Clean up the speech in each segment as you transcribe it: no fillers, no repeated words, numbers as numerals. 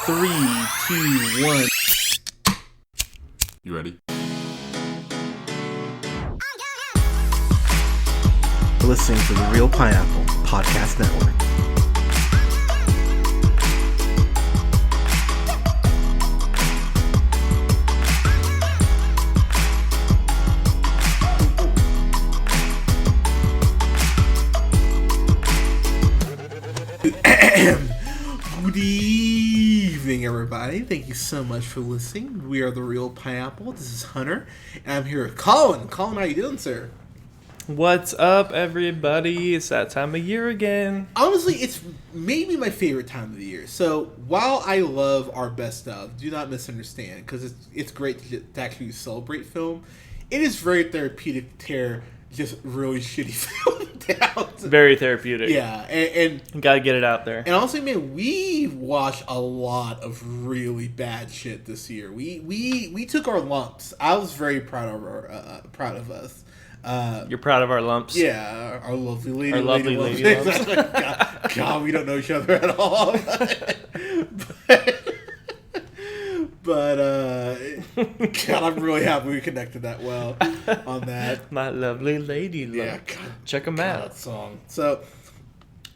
3, 2, 1. You ready? You're listening to the Real Pineapple Podcast Network. Good evening, everybody. Thank you so much for listening. We are the Real Pineapple. This is Hunter, and I'm here with Colin. Colin, how you doing, sir? What's up, everybody? It's that time of year again. Honestly, it's maybe my favorite time of the year. So while I love our best of, do not misunderstand, because it's great to actually celebrate film. It is very therapeutic to tear just really shitty film down. Very therapeutic. Yeah, and gotta get it out there. And honestly, man, we watched a lot of really bad shit this year. We took our lumps. I was very proud of us. You're proud of our lumps? Yeah, our lovely lady. Our lovely lady lumps. God, we don't know each other at all. But God, I'm really happy we connected that well on that. My lovely lady lumps. Yeah, God, check them out. That song. So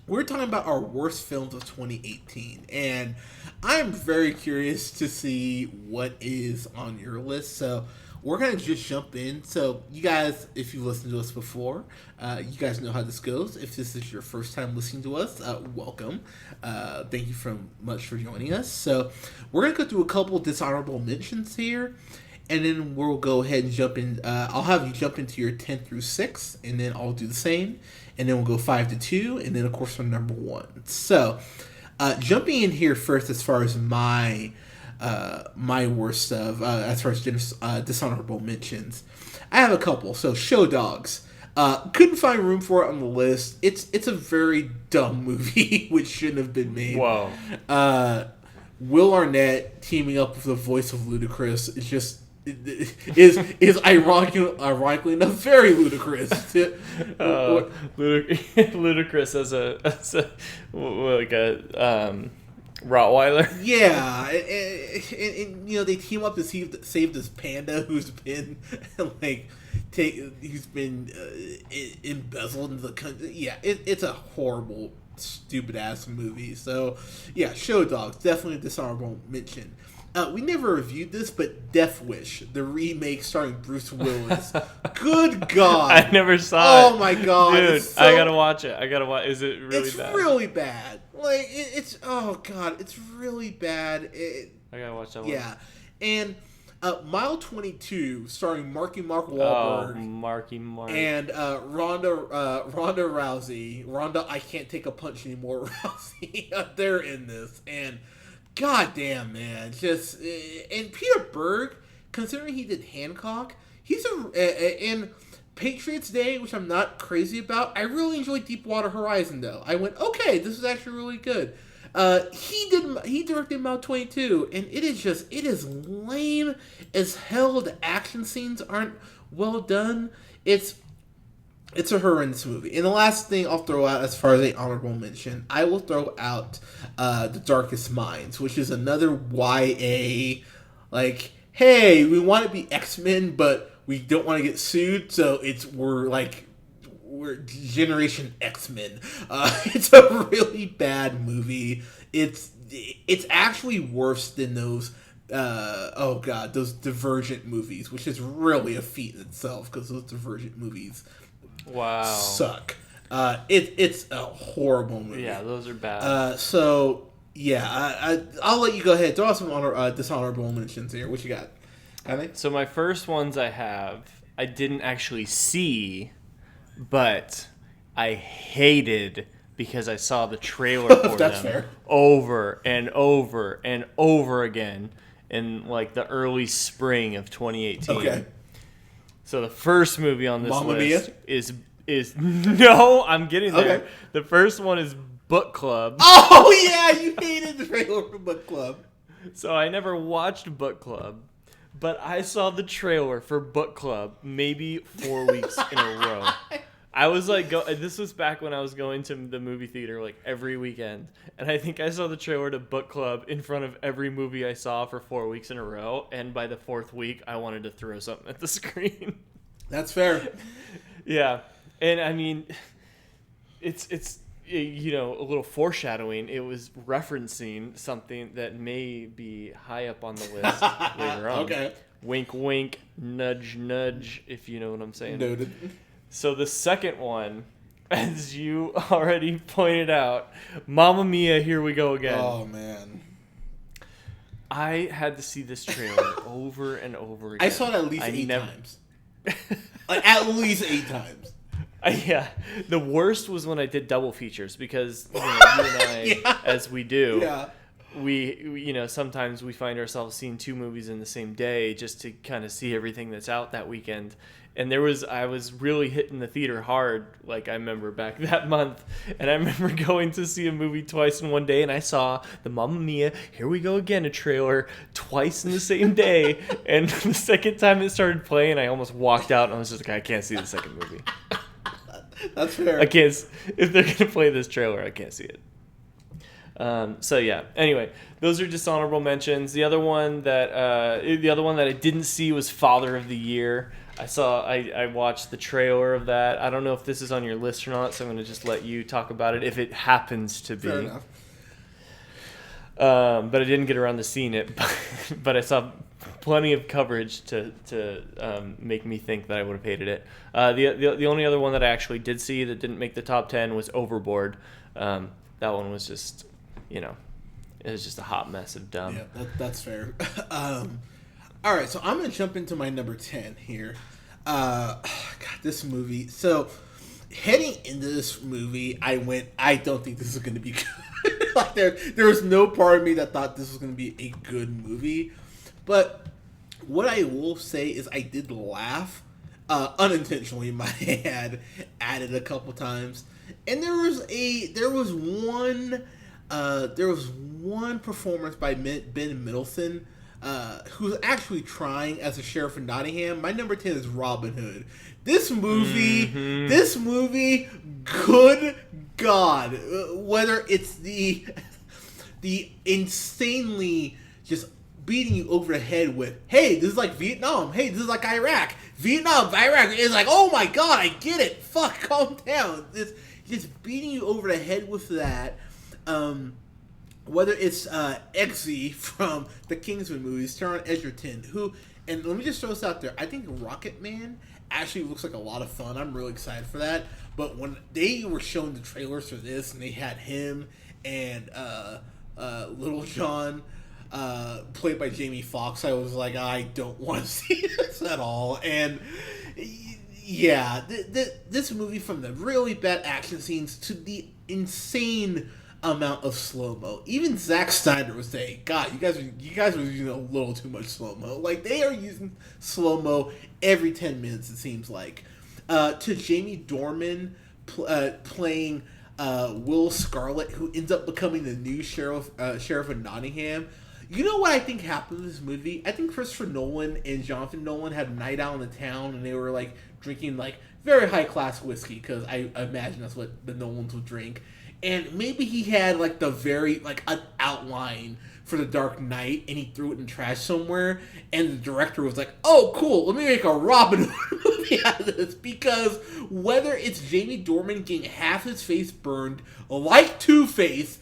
we're talking about our worst films of 2018, and I'm very curious to see what is on your list. So we're going to just jump in. So you guys, if you've listened to us before, you guys know how this goes. If this is your first time listening to us, welcome. Thank you much for joining us. So we're going to go through a couple dishonorable mentions here, and then we'll go ahead and jump in. I'll have you jump into your 10 through 6, and then I'll do the same. And then we'll go 5 to 2, and then, of course, from number 1. So jumping in here first as far as my worst of as far as dishonorable mentions, I have a couple. So Show Dogs, couldn't find room for it on the list. It's a very dumb movie which shouldn't have been made. Whoa. Will Arnett teaming up with the voice of Ludacris is just is ironically enough very ludicrous. Ludicrous as a Rottweiler. Yeah, and you know, they team up to save this panda who's been embezzled into the country. Yeah, it's a horrible, stupid ass movie. So yeah, Show Dogs, definitely a dishonorable mention. We never reviewed this, but Death Wish, the remake starring Bruce Willis. Good God. I never saw it. Oh my God. Dude, I gotta watch it. Is it really it's bad? It's really bad. Like, it's, oh God, it's really bad. I gotta watch that one. Yeah. And Mile 22, starring Marky Mark Wahlberg. Oh, Marky Mark. And Ronda Rousey. Ronda, I can't take a punch anymore, Rousey. They're in this. And God damn, man. Just, and Peter Berg, considering he did Hancock, he's in Patriots Day, which I'm not crazy about. I really enjoyed Deepwater Horizon, though. I went, okay, this is actually really good. He directed Mile 22, and it is lame as hell. The action scenes aren't well done. It's a horrendous movie. And the last thing I'll throw out as far as an honorable mention, I will throw out The Darkest Minds, which is another YA, like, hey, we want to be X-Men, but we don't want to get sued, so we're Generation X-Men. It's a really bad movie. It's actually worse than those those Divergent movies, which is really a feat in itself, because those Divergent movies suck. It's a horrible movie. Yeah, those are bad. So yeah, I'll let you go ahead. Throw out some dishonorable mentions here. What you got? So my first ones I didn't actually see, but I hated because I saw the trailer for them fair. Over and over and over again in like the early spring of 2018. Okay. So the first movie on this list is no, I'm getting there. Okay. The first one is Book Club. Oh yeah, you hated the trailer for Book Club. So I never watched Book Club. But I saw the trailer for Book Club maybe 4 weeks in a row. I was like, this was back when I was going to the movie theater like every weekend, and I think I saw the trailer to Book Club in front of every movie I saw for 4 weeks in a row, and by the 4th week, I wanted to throw something at the screen. That's fair. Yeah, and I mean, it's a little foreshadowing. It was referencing something that may be high up on the list later on. Okay. Wink, wink, nudge, nudge, if you know what I'm saying. Noted. So the second one, as you already pointed out, Mamma Mia, here we go again. Oh, man. I had to see this trailer over and over again. I saw it at least 8 times. Like, at least 8 times. Yeah. The worst was when I did double features because you and I, as we do, we sometimes we find ourselves seeing 2 movies in the same day just to kind of see everything that's out that weekend. And I was really hitting the theater hard, like I remember back that month. And I remember going to see a movie twice in one day, and I saw the Mamma Mia, Here We Go Again, a trailer twice in the same day. And the second time it started playing, I almost walked out, and I was just like, I can't see the second movie. That's fair. I can't. If they're gonna play this trailer, I can't see it. So yeah. Anyway, those are just honorable mentions. The other one that I didn't see was Father of the Year. I watched the trailer of that. I don't know if this is on your list or not, so I'm going to just let you talk about it if it happens to be. Fair enough. But I didn't get around to seeing it. But I saw plenty of coverage to make me think that I would have hated it. The only other one that I actually did see that didn't make the top 10 was Overboard. That one was just, it was just a hot mess of dumb. Yeah, that's fair. All right, so I'm going to jump into my number 10 here. God, this movie. So, heading into this movie, I don't think this is going to be good. Like, there was no part of me that thought this was going to be a good movie. But what I will say is I did laugh unintentionally. My head added a couple times. And there was one performance by Ben Middleton who's actually trying as a sheriff in Nottingham. My number 10 is Robin Hood. This movie, good God, whether it's the insanely just beating you over the head with, hey, this is like Vietnam, hey, this is like Iraq, it's like, oh my God, I get it, fuck, calm down. It's just beating you over the head with that. Whether it's Eggsy from the Kingsman movies, Taron Egerton, who, and let me just throw this out there, I think Rocket Man actually looks like a lot of fun. I'm really excited for that. But when they were showing the trailers for this, and they had him and Little John played by Jamie Foxx, I was like, I don't want to see this at all. And yeah, this movie, from the really bad action scenes to the insane amount of slow-mo. Even Zack Snyder was saying, God, you guys are using a little too much slow-mo. Like, they are using slow-mo every 10 minutes, it seems like. To Jamie Dornan playing Will Scarlet, who ends up becoming the new sheriff of Nottingham. You know what I think happened in this movie? I think Christopher Nolan and Jonathan Nolan had a night out in the town, and they were, like, drinking, like, very high-class whiskey, because I imagine that's what the Nolans would drink. And maybe he had, like, an outline for The Dark Knight, and he threw it in trash somewhere, and the director was like, oh, cool, let me make a Robin Hood movie out of this, because whether it's Jamie Dornan getting half his face burned, like Two-Face,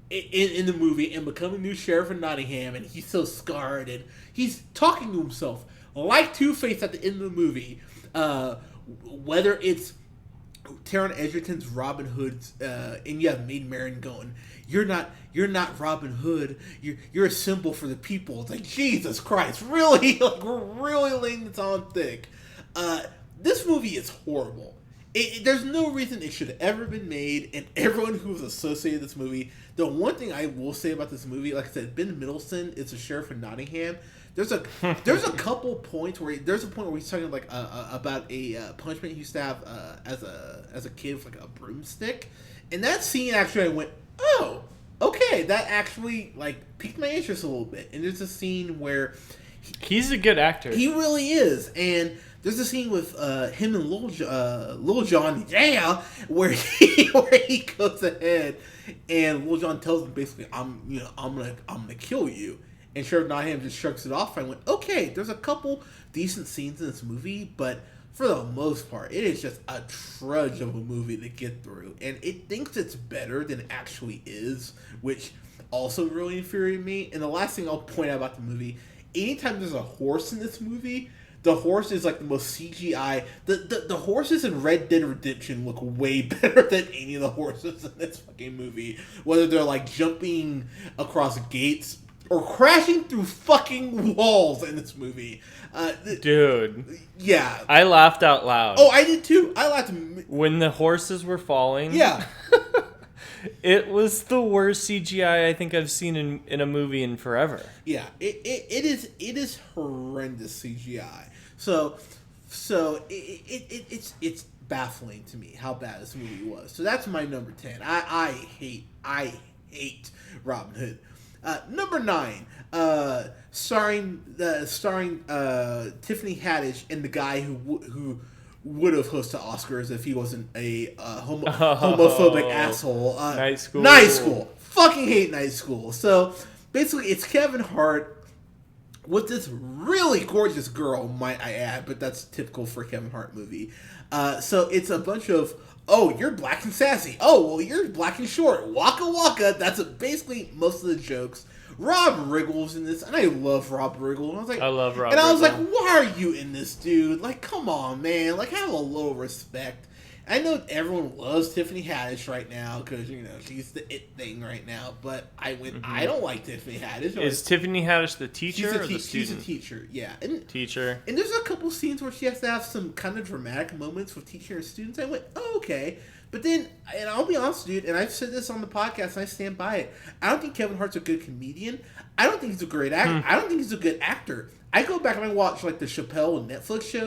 in the movie, and becoming new sheriff of Nottingham, and he's so scarred, and he's talking to himself, like Two-Face at the end of the movie, whether it's Taron Egerton's Robin Hood, and you have Maid Marian going, you're not Robin Hood, you're a symbol for the people. It's like, Jesus Christ, really? Like, we're really laying this on thick. This movie is horrible. There's no reason it should have ever been made, and everyone who was associated with this movie, the one thing I will say about this movie, like I said, Ben Middleton is a sheriff in Nottingham. There's a couple points where he's talking like about a punishment he used to have as a kid with like a broomstick, and that scene actually I went, oh, okay, that actually like piqued my interest a little bit. And there's a scene where He's a good actor. He really is. And there's a scene with him and Lil Jon, yeah, where he goes ahead and Lil Jon tells him basically, I'm gonna kill you. And Sheriff Nottingham just shrugs it off. I went, okay, there's a couple decent scenes in this movie, but for the most part, it is just a trudge of a movie to get through. And it thinks it's better than it actually is, which also really infuriated me. And the last thing I'll point out about the movie, anytime there's a horse in this movie, the horse is like the most CGI. The horses in Red Dead Redemption look way better than any of the horses in this fucking movie. Whether they're like jumping across gates or crashing through fucking walls in this movie. Dude. Yeah. I laughed out loud. Oh, I did too. I laughed. When the horses were falling. Yeah. It was the worst CGI I think I've seen in a movie in forever. Yeah. It is horrendous CGI. So it's baffling to me how bad this movie was. So that's my number 10. I hate Robin Hood. Number 9, starring Tiffany Haddish and the guy who would have hosted Oscars if he wasn't a homophobic asshole. Night School. Night School. Fucking hate Night School. So basically, it's Kevin Hart with this really gorgeous girl, might I add, but that's typical for a Kevin Hart movie. So it's a bunch of, oh, you're black and sassy. Oh, well, you're black and short. Waka waka. That's basically most of the jokes. Rob Riggle's in this, and I love Rob Riggle. And I love Rob Riggle. And I was like, why are you in this, dude? Like, come on, man. Like, have a little respect. I know everyone loves Tiffany Haddish right now because, she's the it thing right now. But I don't like Tiffany Haddish. Is Tiffany Haddish the teacher or the student? She's a teacher, yeah. Teacher. And there's a couple scenes where she has to have some kind of dramatic moments with teacher and students. I went, oh, okay. But then, and I'll be honest, dude, and I've said this on the podcast, and I stand by it. I don't think Kevin Hart's a good comedian. I don't think he's a great actor. I don't think he's a good actor. I go back and I watch like the Chappelle Netflix show,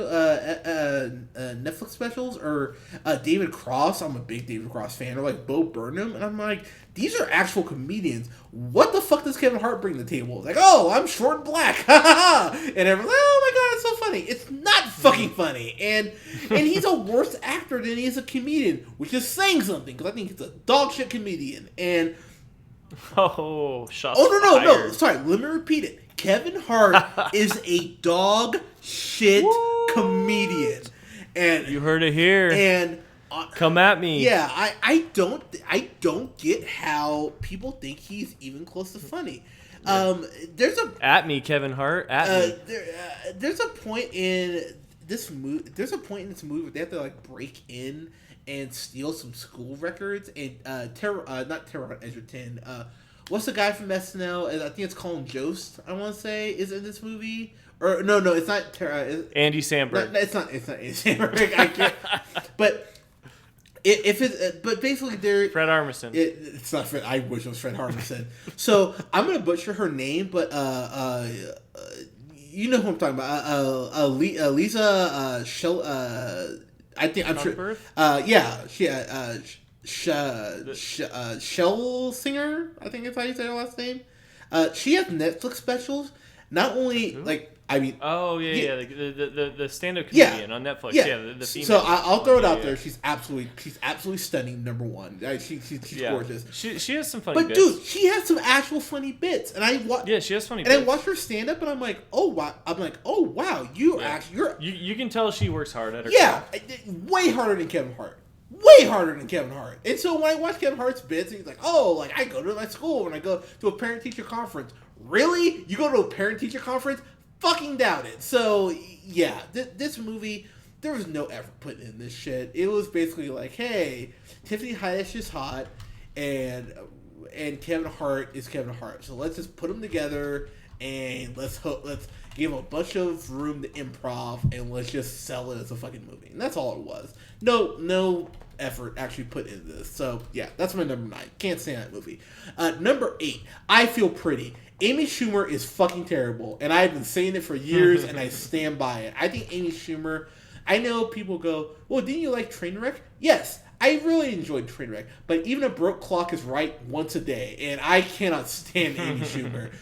Netflix specials, or David Cross. I'm a big David Cross fan, or like Bo Burnham, and I'm like, these are actual comedians. What the fuck does Kevin Hart bring to the table? It's like, oh, I'm short and black, ha ha ha, and everyone's like, oh my god, it's so funny. It's not fucking funny, and he's a worse actor than he is a comedian, which is saying something because I think he's a dog shit comedian. And shots no, sorry, let me repeat it. Kevin Hart is a dog shit comedian, and you heard it here. And come at me. Yeah, I don't get how people think he's even close to funny. At me, Kevin Hart. At me. There's a point in this movie. There's a point in this movie where they have to like break in and steal some school records. And not Terror Edgerton. What's the guy from SNL? I think it's Colin Jost, I want to say, is in this movie. Or no, it's not Terra. Andy Samberg. It's not Andy Samberg. I can't. But but basically they're Fred Armisen. It's not Fred. I wish it was Fred Armisen. So I'm gonna butcher her name, but you know who I'm talking about. Lisa Shell. I think I'm sure. Yeah, Shell Singer, I think is how you say her last name. She has Netflix specials. Not only like the stand-up comedian on Netflix. Yeah, the female. So I'll throw it out there. She's absolutely stunning. Number one, she's gorgeous. She has some funny bits. But dude, she has some actual funny bits, and she has funny bits. And I watch her stand up, and I'm like, oh wow, you're you can tell she works hard at her. Yeah, way harder than Kevin Hart. Way harder than Kevin Hart. And so when I watch Kevin Hart's bits, he's like, oh, like I go to my school and I go to a parent-teacher conference. Really? You go to a parent-teacher conference? Fucking doubt it. So, yeah, this movie, there was no effort put in this shit. It was basically like, hey, Tiffany Haddish is hot, and Kevin Hart is Kevin Hart. So let's just put them together, and let's give a bunch of room to improv, and let's just sell it as a fucking movie. And that's all it was. No effort actually put into this. So, yeah, that's my number 9. Can't stand that movie. Number 8, I Feel Pretty. Amy Schumer is fucking terrible, and I've been saying it for years, and I stand by it. I think Amy Schumer, I know people go, well, didn't you like Trainwreck? Yes, I really enjoyed Trainwreck, but even a broke clock is right once a day, and I cannot stand Amy Schumer.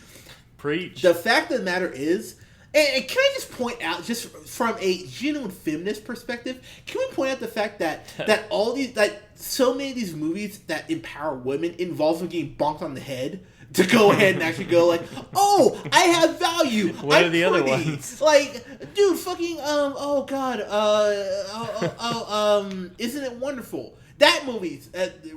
Preach. The fact of the matter is, And can I just point out, just from a genuine feminist perspective, can we point out the fact that all these, like, so many of these movies that empower women involve them getting bonked on the head to go ahead and actually go like, oh, I have value. What are the other ones? Like, dude, fucking, oh god, Isn't It Wonderful? That movie,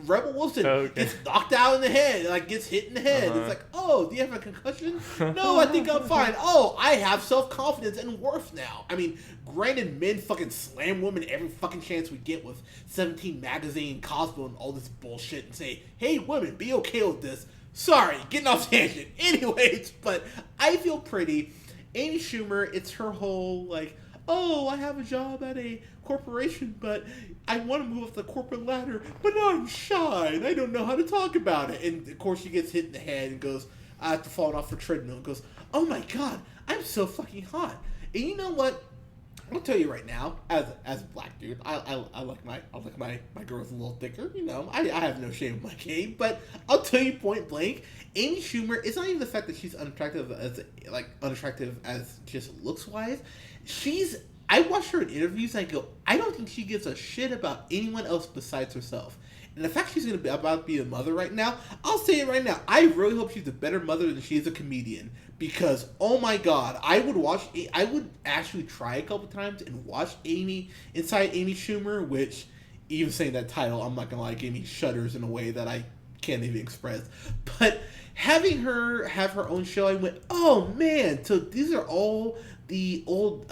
Rebel Wilson gets knocked out in the head, like gets hit in the head. It's like, oh, do you have a concussion? No, I think I'm fine. Oh, I have self-confidence and worth now. I mean, granted, men fucking slam women every fucking chance we get with 17 Magazine, Cosmo, and all this bullshit and say, hey, women, be okay with this. Sorry, getting off tangent. Anyways, but I feel pretty. Amy Schumer, it's her whole, like, oh, I have a job at a corporation, but I want to move up the corporate ladder, but I'm shy, and I don't know how to talk about it. And, of course, she gets hit in the head and goes, I have to fall off a treadmill, and goes, oh, my God, I'm so fucking hot. And you know what? I'll tell you right now, as a black dude, I like my girls a little thicker. You know, I have no shame in my game. But I'll tell you point blank, Amy Schumer. It's not even the fact that she's unattractive as just looks wise. I watch her in interviews and I go, I don't think she gives a shit about anyone else besides herself. And the fact she's about to be a mother right now, I'll say it right now. I really hope she's a better mother than she is a comedian. Because, oh my God, I would actually try a couple times and watch Inside Amy Schumer, which, even saying that title, I'm not going to lie, gave me shudders in a way that I can't even express. But having her have her own show, I went, oh man, so these are all the old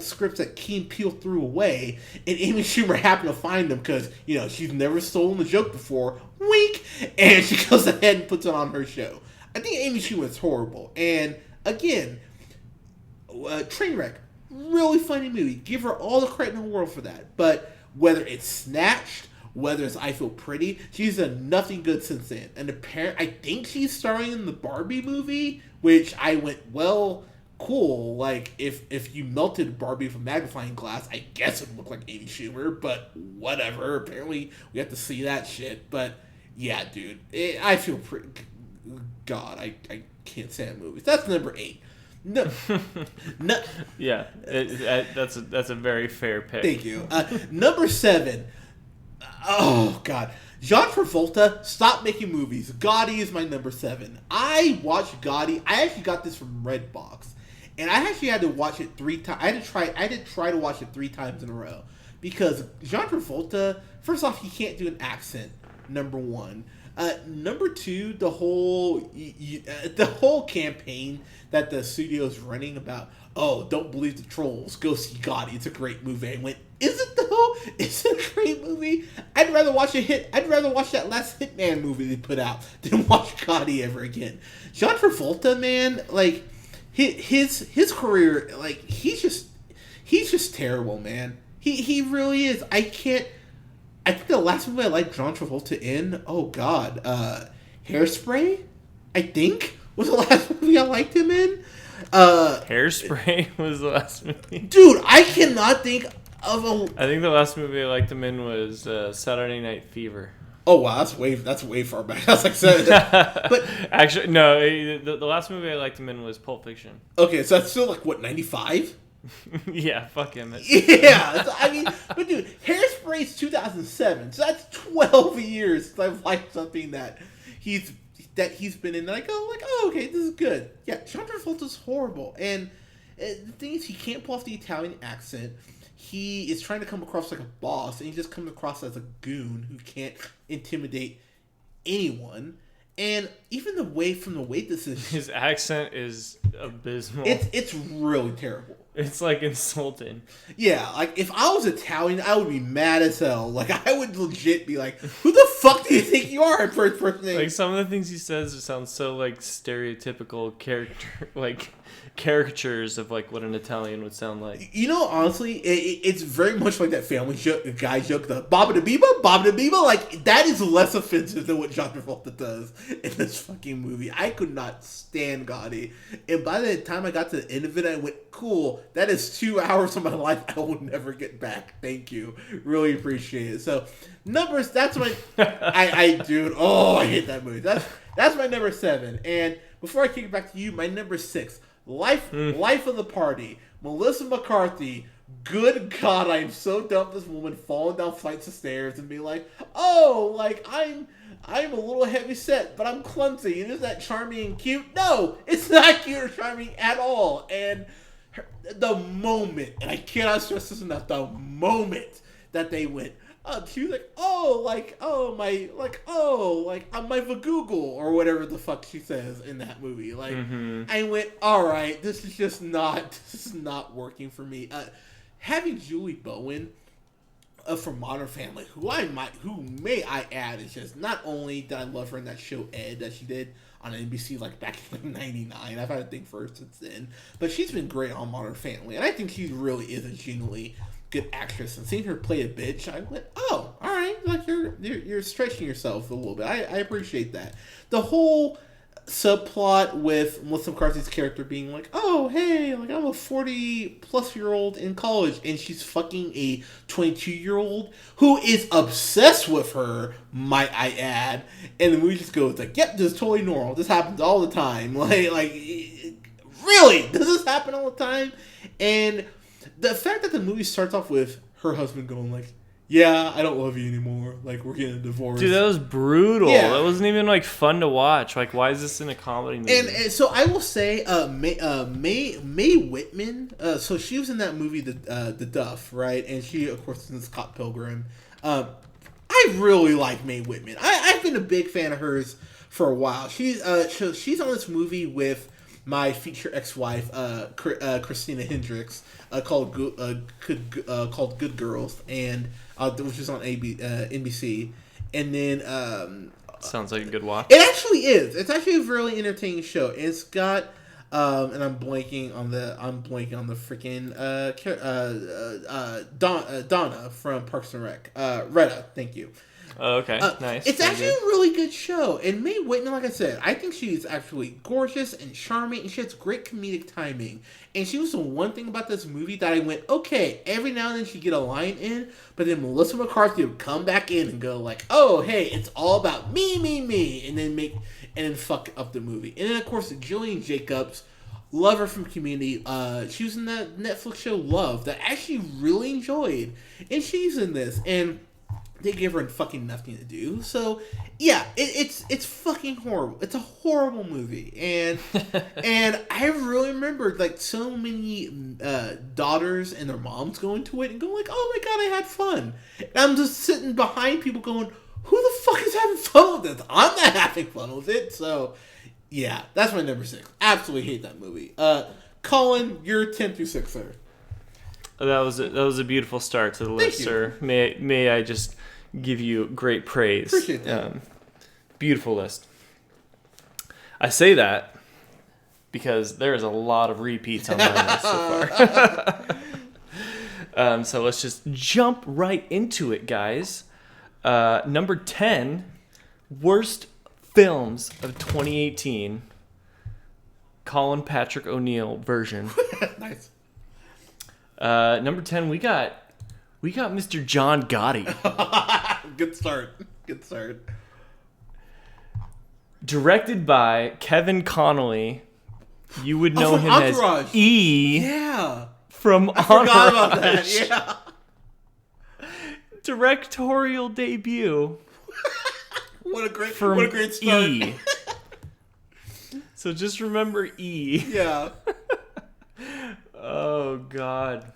scripts that Key and Peele threw away, and Amy Schumer happened to find them because, you know, she's never stolen a joke before, wink, and she goes ahead and puts it on her show. I think Amy Schumer is horrible, and again, Trainwreck, really funny movie. Give her all the credit in the world for that. But whether it's Snatched, whether it's I Feel Pretty, she's done nothing good since then. And I think she's starring in the Barbie movie, which I went, well, cool. Like, if you melted Barbie with a magnifying glass, I guess it would look like Amy Schumer, but whatever. Apparently, we have to see that shit. But yeah, dude, I Feel Pretty. God, I can't stand movies. That's number 8. No. Yeah, that's a very fair pick. Thank you. Number 7. Oh God, John Travolta, stop making movies. Gotti is my number 7. I watched Gotti. I actually got this from Redbox, and I actually had to watch it 3 times. I did try to watch it 3 times in a row because John Travolta. First off, he can't do an accent. Number 1. Number 2, the whole campaign that the studio's running about, oh, don't believe the trolls, go see Gotti, it's a great movie. I went, is it though? It's a great movie. I'd rather watch that last Hitman movie they put out than watch Gotti ever again. John Travolta, man, like his career, like he's just terrible, man. He really is. I think the last movie I liked John Travolta in, oh God, Hairspray, I think, was the last movie I liked him in. Hairspray was the last movie? Dude, I cannot think of I think the last movie I liked him in was Saturday Night Fever. Oh wow, that's way far back. That's like but actually, no, the last movie I liked him in was Pulp Fiction. Okay, so that's still like, what, 95? Yeah, fuck him. Yeah, I mean, but dude, Hairspray's 2007, so that's 12 years since I've liked something that he's been in. And I go like, oh, okay, this is good. Yeah, John Travolta's horrible, and the thing is, he can't pull off the Italian accent. He is trying to come across like a boss, and he just comes across as a goon who can't intimidate anyone. And even the way this is, his accent is abysmal. It's really terrible. It's like insulting. Yeah, like if I was Italian, I would be mad as hell. Like I would legit be like, "Who the fuck do you think you are?" In first person. Like some of the things he says sound so like stereotypical character, like caricatures of like what an Italian would sound like. You know, honestly, it's very much like that Family Guy joke, the Baba da Biba. Like that is less offensive than what John Travolta does in this fucking movie. I could not stand Gotti, and by the time I got to the end of it, I went, cool. That is 2 hours of my life I will never get back. Thank you. Really appreciate it. So, numbers, that's my... dude, oh, I hate that movie. That's my number 7. And before I kick it back to you, my number 6, Life of the party. Melissa McCarthy. Good God, I'm so done with this woman falling down flights of stairs and being like, oh, like I'm a little heavy set, but I'm clumsy. And is that charming and cute? No, it's not cute or charming at all. And the moment, and I cannot stress this enough, the moment that they went, she was like, I'm my Vagoogle, or whatever the fuck she says in that movie. Like, I went, all right, this is not working for me. Having Julie Bowen from Modern Family, who may I add, is just, not only did I love her in that show Ed that she did on NBC like back in like '99. I've had a thing for her since then, but she's been great on Modern Family, and I think she really is a genuinely good actress. And seeing her play a bitch, I went, oh, all right, like you're stretching yourself a little bit. I appreciate that. The whole subplot with Melissa McCarthy's character being like, oh, hey, like I'm a 40-plus-year-old in college, and she's fucking a 22-year-old who is obsessed with her, might I add, and the movie just goes like, yep, this is totally normal. This happens all the time. Like, really? Does this happen all the time? And the fact that the movie starts off with her husband going like, yeah, I don't love you anymore. Like, we're getting a divorce. Dude, that was brutal. Yeah. That wasn't even, like, fun to watch. Like, why is this in a comedy movie? And so I will say, Mae Whitman, so she was in that movie, The Duff, right? And she, of course, is in Scott Pilgrim. I really like Mae Whitman. I've been a big fan of hers for a while. She's on this movie with my future ex-wife, Christina Hendricks, called Good Girls, and which is on NBC, and then sounds like a good watch. It actually is. It's actually a really entertaining show. It's got and I'm blanking on the freaking Donna from Parks and Rec. Retta, thank you. Oh, okay, nice. It's actually a really good show. And Mae Whitman, like I said, I think she's actually gorgeous and charming, and she has great comedic timing. And she was the one thing about this movie that I went, okay, every now and then she'd get a line in, but then Melissa McCarthy would come back in and go like, oh, hey, it's all about me, and then fuck up the movie. And then, of course, Jillian Jacobs, love her from Community. She was in that Netflix show Love that I actually really enjoyed. And she's in this, and they gave her fucking nothing to do. So, yeah, it's fucking horrible. It's a horrible movie. And I really remembered, like, so many daughters and their moms going to it and going like, oh my God, I had fun. And I'm just sitting behind people going, who the fuck is having fun with this? I'm not having fun with it. So, yeah, that's my number 6. Absolutely hate that movie. Colin, you're 10 through 6, sir. That was a beautiful start to the list, sir. May I just give you great praise. Appreciate that. Beautiful list. I say that because there's a lot of repeats on my list so far. So let's just jump right into it, guys. Number 10, worst films of 2018. Colin Patrick O'Neill version. Nice. Number 10, we got Mr. John Gotti. Good start. Directed by Kevin Connolly. You would know him Entourage. as E. Yeah. From I forgot Entourage. about that. Yeah. Directorial debut. What a great start. E. So just remember E. Yeah. Oh, God.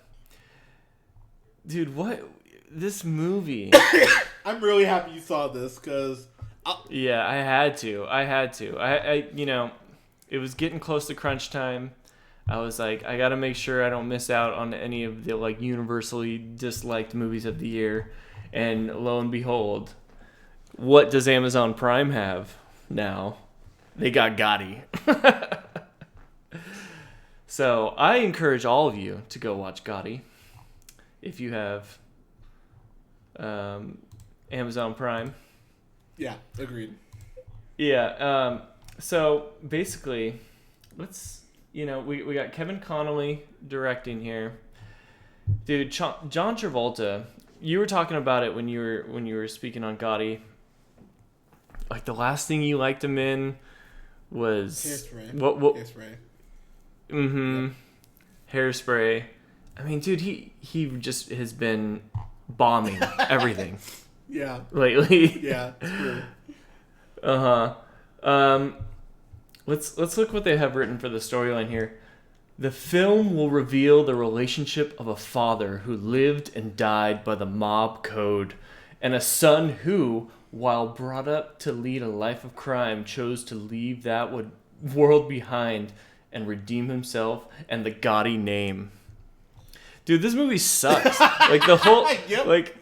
Dude, what? This movie. I'm really happy you saw this, because... Yeah, I had to. I it was getting close to crunch time. I was like, I got to make sure I don't miss out on any of the, like, universally disliked movies of the year. And lo and behold, what does Amazon Prime have now? They got Gotti. So I encourage all of you to go watch Gotti if you have Amazon Prime. Yeah, agreed. Yeah. So basically, we got Kevin Connolly directing here. Dude, John Travolta. You were talking about it when you were speaking on Gotti. Like, the last thing you liked him in was Hairspray. What? Hairspray. Mm-hmm. Hairspray. I mean, dude, he just has been bombing everything. Yeah. Lately. Yeah, it's true. Let's look what they have written for the storyline here. The film will reveal the relationship of a father who lived and died by the mob code, and a son who, while brought up to lead a life of crime, chose to leave that world behind and redeem himself and the gaudy name. Dude, this movie sucks. Like the whole, Yep. like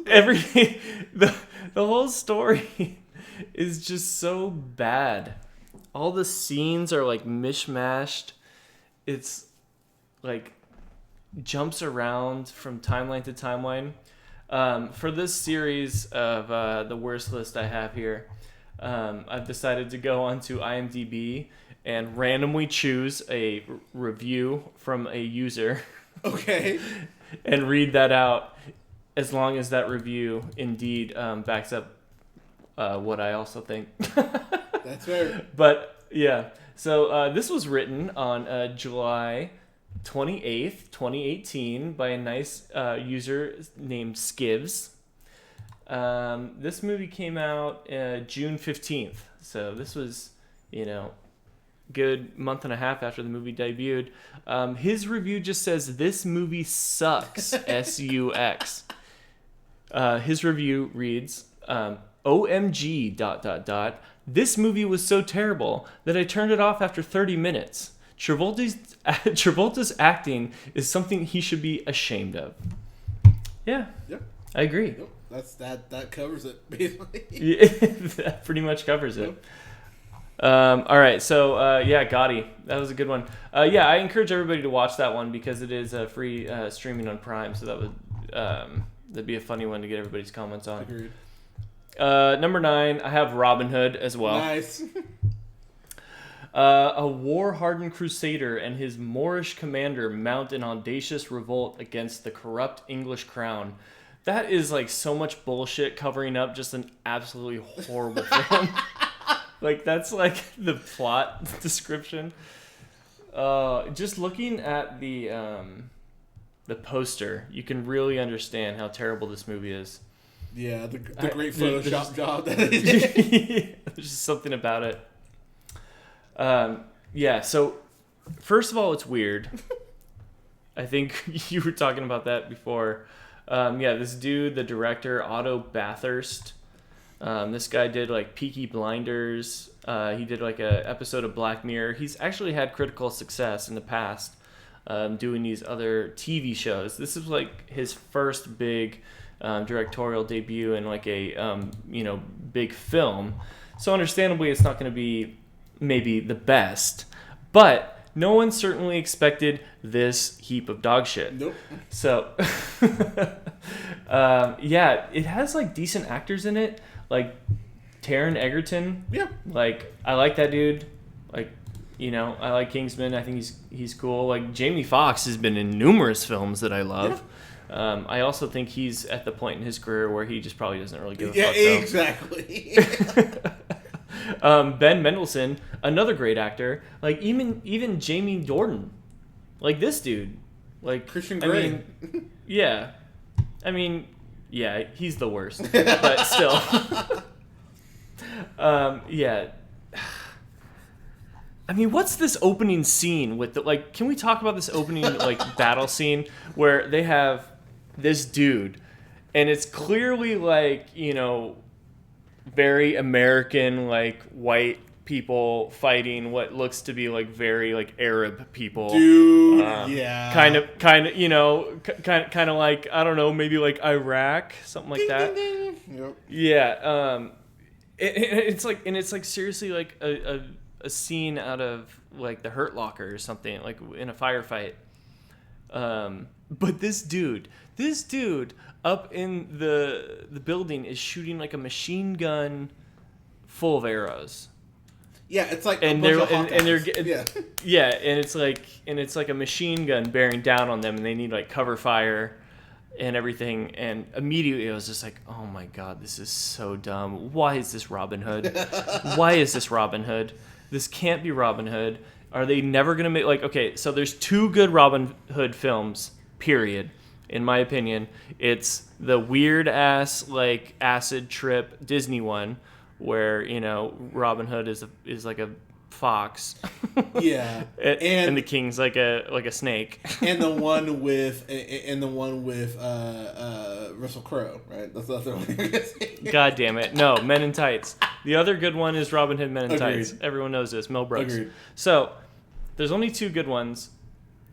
everything, the whole story is just so bad. All the scenes are like mishmashed. It's like jumps around from timeline to timeline. For this series of the worst list I have here, I've decided to go onto IMDb and randomly choose a review from a user. Okay. And read that out, as long as that review indeed backs up what I also think. That's fair. But yeah, so this was written on July 28th, 2018 by a nice user named Skivs. This movie came out June 15th. So this was, good month and a half after the movie debuted. His review just says, "This movie sucks." S-U-X. His review reads, "OMG ... This movie was so terrible that I turned it off after 30 minutes. Travolta's acting is something he should be ashamed of." Yeah. Yep. I agree. Yep. That covers it, basically. Yeah, that pretty much covers it. Yep. All right, so Gotti, that was a good one. I encourage everybody to watch that one because it is free streaming on Prime, so that'd be a funny one to get everybody's comments on. Agreed. Number 9, I have Robin Hood as well. Nice. A war-hardened crusader and his Moorish commander mount an audacious revolt against the corrupt English crown. That is like so much bullshit covering up just an absolutely horrible film. Like, that's like the plot description. Just looking at the poster, you can really understand how terrible this movie is. Yeah, the great Photoshop job that it is. There's just something about it. So first of all, it's weird. I think you were talking about that before. This dude, the director, Otto Bathurst. This guy did like Peaky Blinders. He did like a episode of Black Mirror. He's actually had critical success in the past doing these other TV shows. This is like his first big directorial debut in like a big film. So understandably, it's not going to be maybe the best, but no one certainly expected this heap of dog shit. Nope. So it has like decent actors in it. Like Taron Egerton. Yeah. Like, I like that dude. Like, I like Kingsman. I think he's cool. Like, Jamie Foxx has been in numerous films that I love. Yeah. I also think he's at the point in his career where he just probably doesn't really give a fuck. Yeah, exactly. Ben Mendelsohn, another great actor. Like, even Jamie Dornan. Like, this dude. Like, Christian Grey. He's the worst, but still. What's this opening scene with can we talk about this opening, battle scene where they have this dude and it's clearly very American, white people fighting what looks to be very Arab people, dude. kind of like, I don't know, maybe Iraq, something like that. Yep. Yeah. It's seriously a scene out of The Hurt Locker or something, in a firefight. But this dude up in the building is shooting a machine gun full of arrows. Yeah, it's like and a they're bunch of and they're yeah, and it's like a machine gun bearing down on them, and they need cover fire and everything. And immediately I was just like, oh my god, this is so dumb. Why is this Robin Hood? Why is this Robin Hood? This can't be Robin Hood. Are they never going to make, like, okay, so there's 2 good Robin Hood films, period, in my opinion. It's the weird-ass, like, acid trip Disney one, where, you know, Robin Hood is like a fox. Yeah. And the king's like a snake. and the one with Russell Crowe, right? That's the other one. God damn it. No, Men in Tights. The other good one is Robin Hood Men in Agreed. Tights. Everyone knows this. Mel Brooks. Agreed. So, there's only 2 good ones.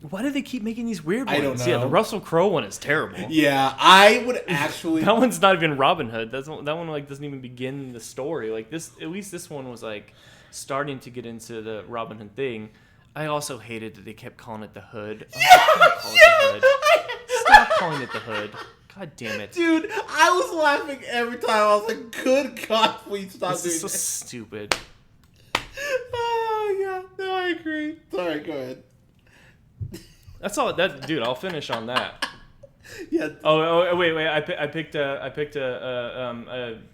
Why do they keep making these weird ones? I don't know. Yeah, the Russell Crowe one is terrible. Yeah, I would actually... That one's not even Robin Hood. That one like doesn't even begin the story. Like this, at least this one was like starting to get into the Robin Hood thing. I also hated that they kept calling it the Hood. Stop calling it the Hood. God damn it. Dude, I was laughing every time. I was like, good God, please stop This doing is so this. stupid. Oh, yeah. No, I agree. Sorry, go ahead. That's all. Dude, I'll finish on that. Yeah. Oh, wait. I picked a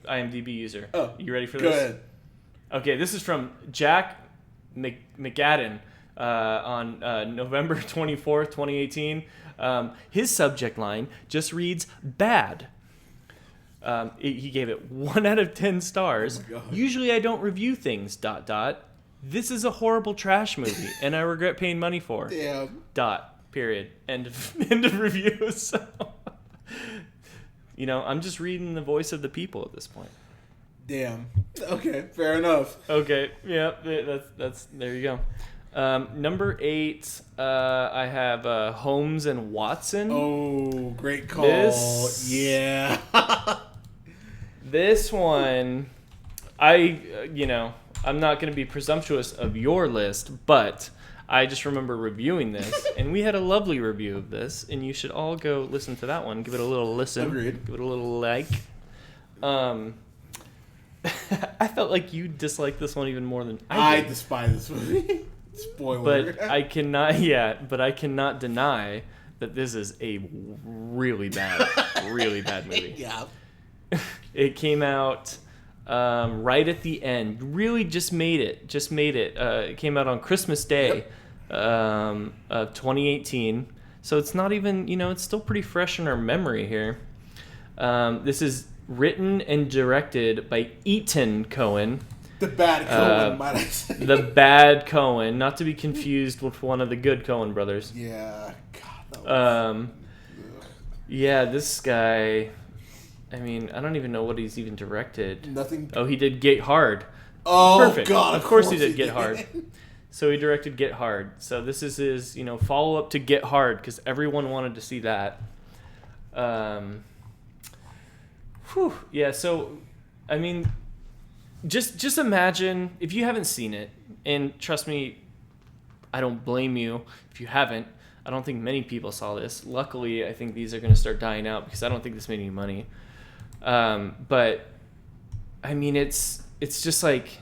IMDb user. Oh, you ready for go this? ahead. Okay, this is from Jack McGadden on November 24th, 2018. His subject line just reads bad. He gave it 1 out of 10 stars. Oh my God. Usually I don't review things. ... This is a horrible trash movie, and I regret paying money for. Damn. ... Period. End of review. So, you know, I'm just reading the voice of the people at this point. Damn. Okay, fair enough. Okay, yeah, that's there you go. Number 8, I have Holmes and Watson. Oh, great call. Yeah. This one, I'm not going to be presumptuous of your list, but I just remember reviewing this, and we had a lovely review of this, and you should all go listen to that one. Give it a little listen. Agreed. Give it a little like. I felt like you disliked this one even more than I did. I despise this movie. Spoiler. But I cannot deny that this is a really bad movie. Yeah. It came out right at the end. Really just made it. It came out on Christmas Day of 2018. So it's not even, it's still pretty fresh in our memory here. This is written and directed by Ethan Coen. The bad Coen, might I say. The bad Coen, not to be confused with one of the good Coen brothers. Yeah. God, that was... Yeah, this guy... I mean, I don't even know what he's even directed. Nothing. Oh, he did Get Hard. Oh, perfect. God. Of course he did Get Hard. So he directed Get Hard. So this is his, follow-up to Get Hard, because everyone wanted to see that. Yeah, so, I mean, just imagine, if you haven't seen it, and trust me, I don't blame you if you haven't. I don't think many people saw this. Luckily, I think these are going to start dying out, because I don't think this made any money. But I mean, it's just like,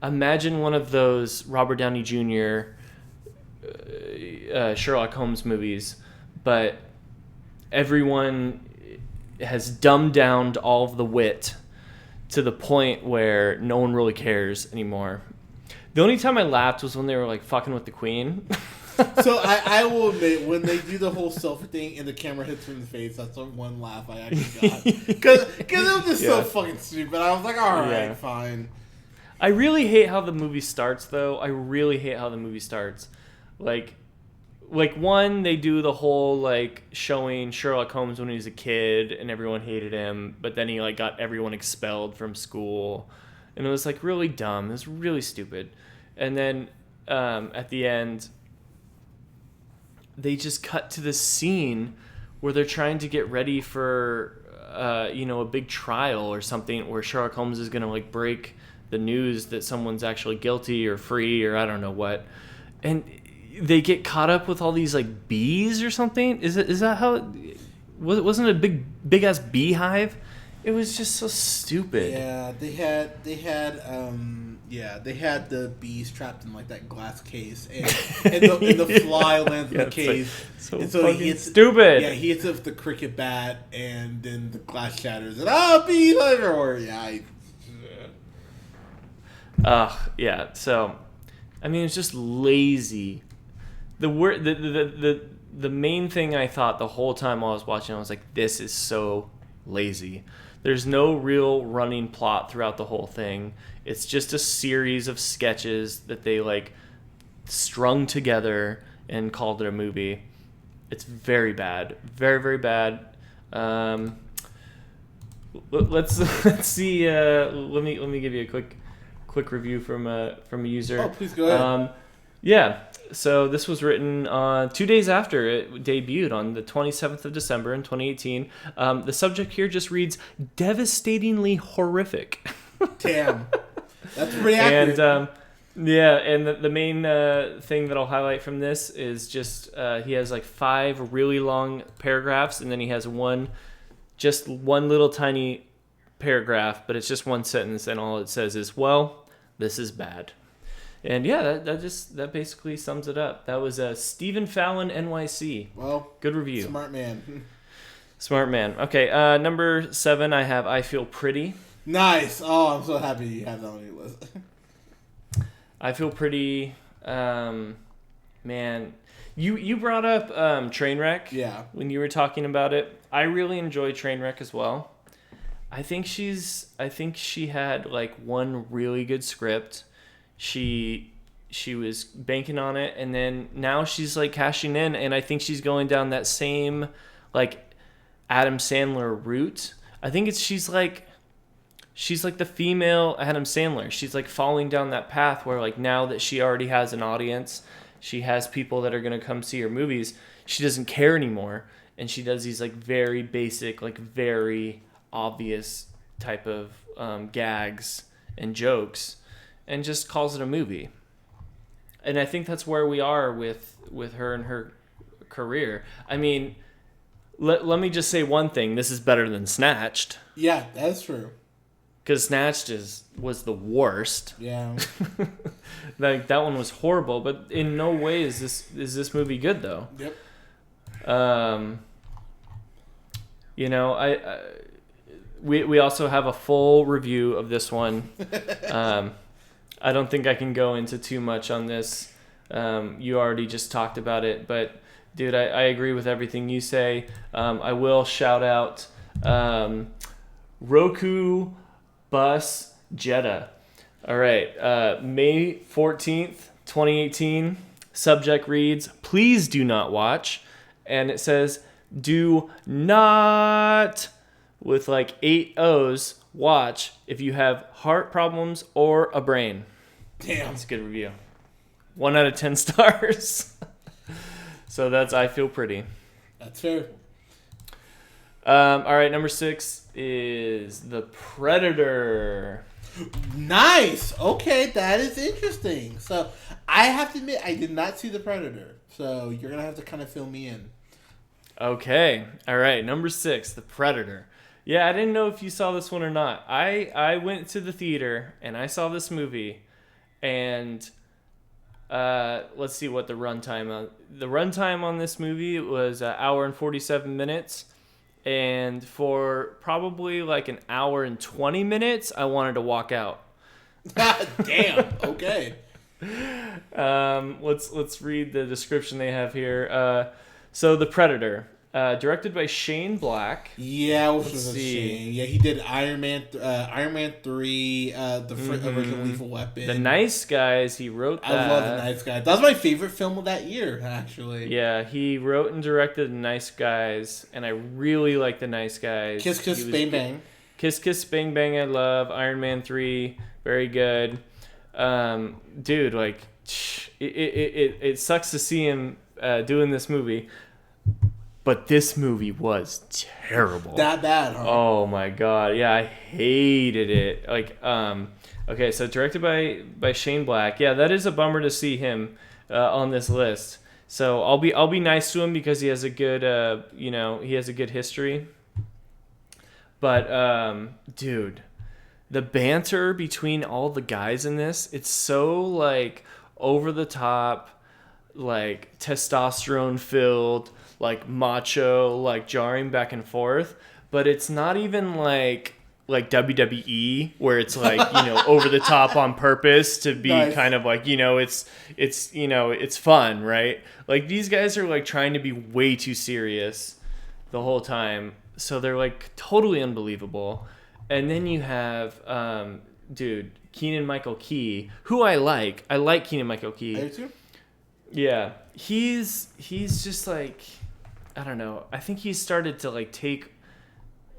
imagine one of those Robert Downey Jr. Sherlock Holmes movies, but everyone has dumbed down all of the wit to the point where no one really cares anymore. The only time I laughed was when they were like fucking with the Queen. So I will admit, when they do the whole selfie thing and the camera hits her in the face, that's the one laugh I actually got. Because it was just so fucking stupid. I was like, all right, fine. I really hate how the movie starts, though. Like one, they do the whole, like, showing Sherlock Holmes when he was a kid and everyone hated him, but then he, like, got everyone expelled from school. And it was, like, really dumb. It was really stupid. And then at the end, they just cut to this scene where they're trying to get ready for, a big trial or something where Sherlock Holmes is going to, like, break the news that someone's actually guilty or free or I don't know what. And they get caught up with all these, like, bees or something. Is that how it... Wasn't it a big ass beehive? It was just so stupid. Yeah, they had the bees trapped in like that glass case, and the fly lands in the case. Like, so he hits, stupid. Yeah, he hits it with the cricket bat, and then the glass shatters, and bees everywhere. Yeah. Yeah. So I mean, it's just lazy. The main thing I thought the whole time while I was watching, I was like, this is so lazy. There's no real running plot throughout the whole thing. It's just a series of sketches that they like strung together and called it a movie. It's very bad, very, very bad. Let's see. Let me give you a quick review from a user. Oh, please go ahead. Yeah. So this was written 2 days after it debuted on the 27th of December in 2018. The subject here just reads devastatingly horrific. Damn, that's pretty accurate. And and the main thing that I'll highlight from this is just he has like 5 really long paragraphs, and then he has one little tiny paragraph, but it's just one sentence, and all it says is, "Well, this is bad." And yeah, that basically sums it up. That was Stephen Fallon, NYC. Well, good review. Smart man. Smart man. Okay, number 7, I have I Feel Pretty. Nice. Oh, I'm so happy you have that on your list. I Feel Pretty. Man, you brought up Trainwreck. Yeah. When you were talking about it, I really enjoy Trainwreck as well. I think she had like one really good script. She was banking on it, and then now she's like cashing in, and I think she's going down that same like Adam Sandler route. I think she's like the female Adam Sandler. She's like falling down that path where like now that she already has an audience, she has people that are going to come see her movies, she doesn't care anymore, and she does these like very basic, like very obvious type of gags and jokes, and just calls it a movie. And I think that's where we are with her and her career. I mean, let me just say one thing. This is better than Snatched. Yeah, that's true. Because Snatched was the worst. Yeah. Like that one was horrible, but in no way is this movie good though. Yep. You know, we also have a full review of this one. I don't think I can go into too much on this. You already just talked about it, but dude, I agree with everything you say. I will shout out Roku Bus Jetta. All right, May 14th, 2018. Subject reads, "Please do not watch," and it says, "Do not," with like 8 O's, watch if you have heart problems or a brain. Damn. That's a good review. 1 out of 10 stars. So that's I Feel Pretty. That's fair. All right, number 6 is The Predator. Nice. Okay, that is interesting. So I have to admit, I did not see The Predator. So you're going to have to kind of fill me in. Okay. All right, number 6, The Predator. Yeah, I didn't know if you saw this one or not. I went to the theater and I saw this movie, and let's see what the runtime on this movie was. An hour and 47 minutes, and for probably like an hour and 20 minutes, I wanted to walk out. Damn. Okay. Let's read the description they have here. So The Predator. Directed by Shane Black. Yeah, which was a shame. Yeah, he did Iron Man 3, the original Lethal Weapon. The Nice Guys, he wrote that. I love The Nice Guys. That was my favorite film of that year, actually. Yeah, he wrote and directed The Nice Guys, and I really like The Nice Guys. Kiss Kiss Bang Bang. Kiss Kiss Bang Bang I love. Iron Man 3, very good. Dude, like, it sucks to see him doing this movie. But this movie was terrible. That bad, huh? Oh my god, yeah, I hated it. Like, okay, so directed by Shane Black. Yeah, that is a bummer to see him on this list. So I'll be nice to him because he has a good, he has a good history. But dude, the banter between all the guys in this, it's so like over the top, like testosterone filled, like macho, like jarring back and forth, but it's not even like like WWE, where it's like, over the top on purpose to be kind of like, it's fun, right? Like these guys are like trying to be way too serious the whole time. So they're like totally unbelievable. And then you have, Keegan-Michael Key, who I like. I like Keegan-Michael Key. I do too. Yeah. He's just like, I don't know. I think he's started to like take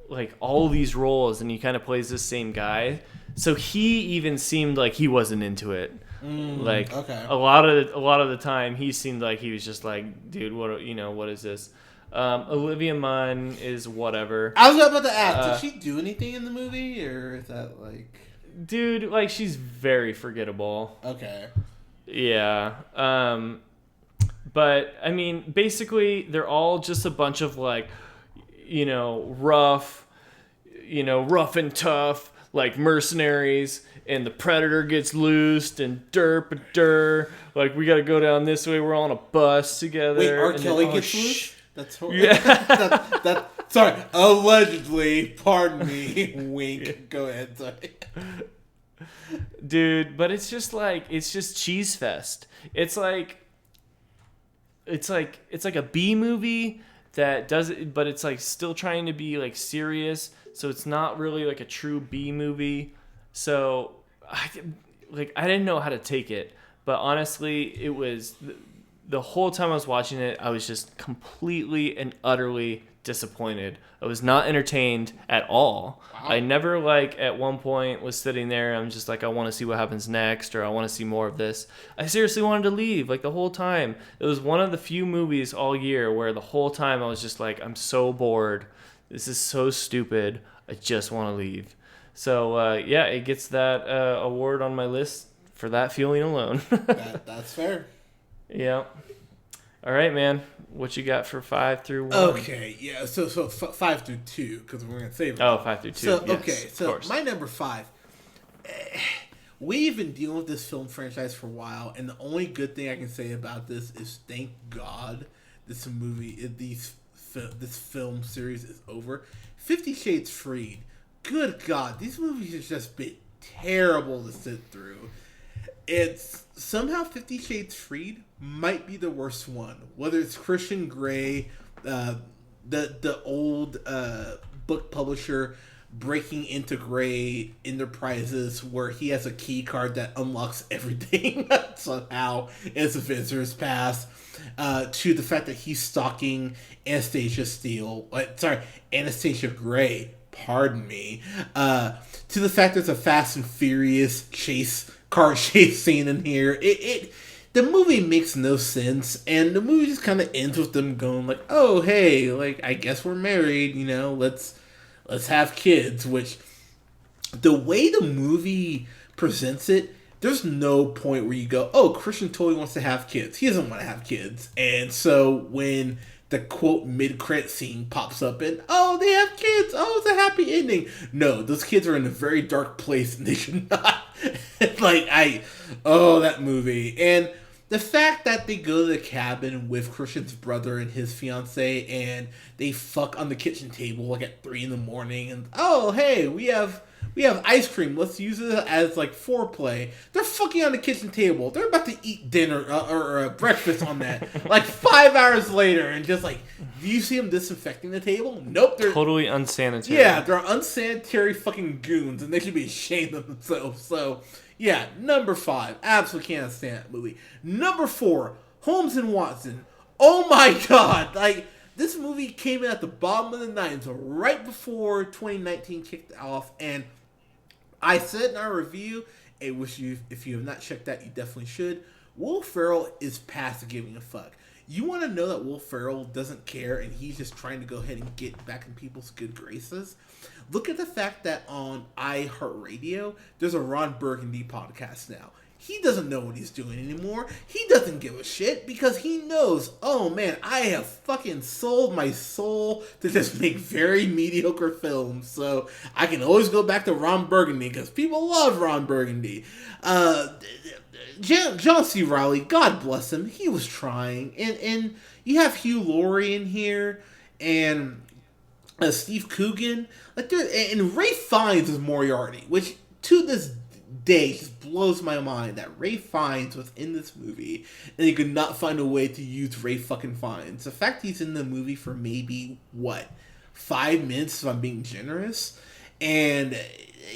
like all these roles and he kind of plays the same guy. So he even seemed like he wasn't into it. Okay. a lot of the time he seemed like he was just like, dude, what is this? Olivia Munn is whatever. I was about to ask, did she do anything in the movie, or is that like... Dude, like she's very forgettable. Okay. Yeah. But I mean, basically they're all just a bunch of like, rough and tough, like mercenaries, and the predator gets loosed and like we gotta go down this way, we're all on a bus together. Wait, R. Kelly gets loose? That's horrible. Yeah. Sorry, allegedly, pardon me, wink, go ahead, sorry. Dude, but it's just cheese fest. It's like a B movie that does it, but it's like still trying to be like serious. So it's not really like a true B movie. So I didn't know how to take it, but honestly, it was the whole time I was watching it, I was just completely and utterly disappointed. I was not entertained at all. Wow. I never at one point was sitting there. I'm just like, I want to see what happens next, or I want to see more of this. I seriously wanted to leave the whole time. It was one of the few movies all year where the whole time I was just like, I'm so bored. This is so stupid. I just want to leave. So it gets that award on my list for that feeling alone. That's fair. Yeah. All right, man. What you got for 5 through 1? Okay, yeah. So 5 through 2, because we're gonna save it. Oh, 5 through 2. So yes, okay, so my number 5. We've been dealing with this film franchise for a while, and the only good thing I can say about this is thank God this film series is over. 50 Shades Freed. Good God, these movies have just been terrible to sit through. It's somehow 50 Shades Freed might be the worst one. Whether it's Christian Grey, the old book publisher breaking into Grey Enterprises, where he has a key card that unlocks everything somehow as a visitor's pass, to the fact that he's stalking Anastasia Grey. Pardon me. To the fact there's a Fast and Furious car chase scene in here. The movie makes no sense, and the movie just kind of ends with them going like, "Oh, hey, I guess we're married, let's have kids." Which, the way the movie presents it, there's no point where you go, "Oh, Christian totally wants to have kids." He doesn't want to have kids, and so when the quote mid-credit scene pops up and, "Oh, they have kids. Oh, it's a happy ending." No, those kids are in a very dark place and they should not. That movie. And the fact that they go to the cabin with Christian's brother and his fiance and they fuck on the kitchen table at 3 a.m. and, "Oh, hey, we have ice cream. Let's use it as foreplay." They're fucking on the kitchen table. They're about to eat dinner or breakfast on that. 5 hours later, and just do you see them disinfecting the table? Nope. They're totally unsanitary. Yeah, they're unsanitary fucking goons, and they should be ashamed of themselves. So, yeah, number 5. Absolutely can't stand that movie. Number 4, Holmes and Watson. Oh my God. This movie came in at the bottom of the 9th, right before 2019 kicked off, and I said in our review, if you have not checked that, you definitely should. Will Ferrell is past giving a fuck. You want to know that Will Ferrell doesn't care and he's just trying to go ahead and get back in people's good graces? Look at the fact that on iHeartRadio, there's a Ron Burgundy podcast now. He doesn't know what he's doing anymore. He doesn't give a shit because he knows, oh man, I have fucking sold my soul to just make very mediocre films. So I can always go back to Ron Burgundy because people love Ron Burgundy. John C. Reilly, God bless him, he was trying. And you have Hugh Laurie in here, and Steve Coogan, and Ray Fiennes is Moriarty, which to this day just blows my mind that Ray Fiennes was in this movie and they could not find a way to use Ray fucking Fiennes. The fact he's in the movie for maybe 5 minutes if I'm being generous, and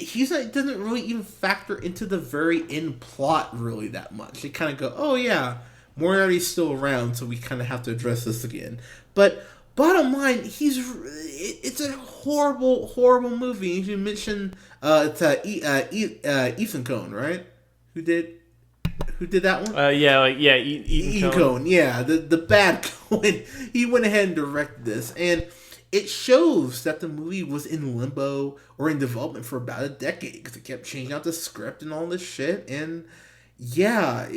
doesn't really even factor into the very end plot really that much. They kind of go, oh yeah, Moriarty's still around, so we kind of have to address this again. But bottom line, it's a horrible, horrible movie. You mentioned it's Ethan Coen, right? Who did that one? Ethan Coen. Yeah, the bad Coen. He went ahead and directed this, and it shows that the movie was in limbo or in development for about a decade because it kept changing out the script and all this shit. And yeah,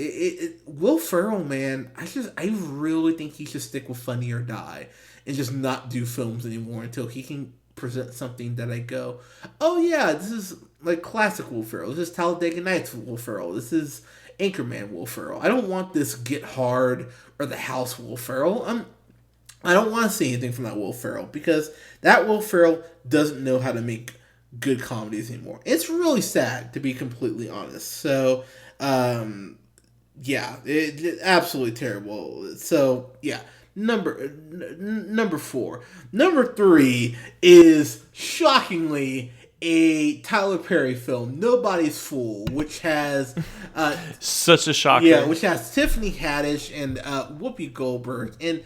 Will Ferrell, man, I really think he should stick with Funny or Die and just not do films anymore until he can present something that I go, oh yeah, this is like classic Will Ferrell. This is Talladega Nights Will Ferrell. This is Anchorman Will Ferrell. I don't want this Get Hard or The House Will Ferrell. I don't want to see anything from that Will Ferrell because that Will Ferrell doesn't know how to make good comedies anymore. It's really sad, to be completely honest. So, yeah, absolutely terrible. So, yeah, number 4. Number 3 is shockingly a Tyler Perry film, Nobody's Fool, which has such a shocker. Yeah, which has Tiffany Haddish and Whoopi Goldberg, and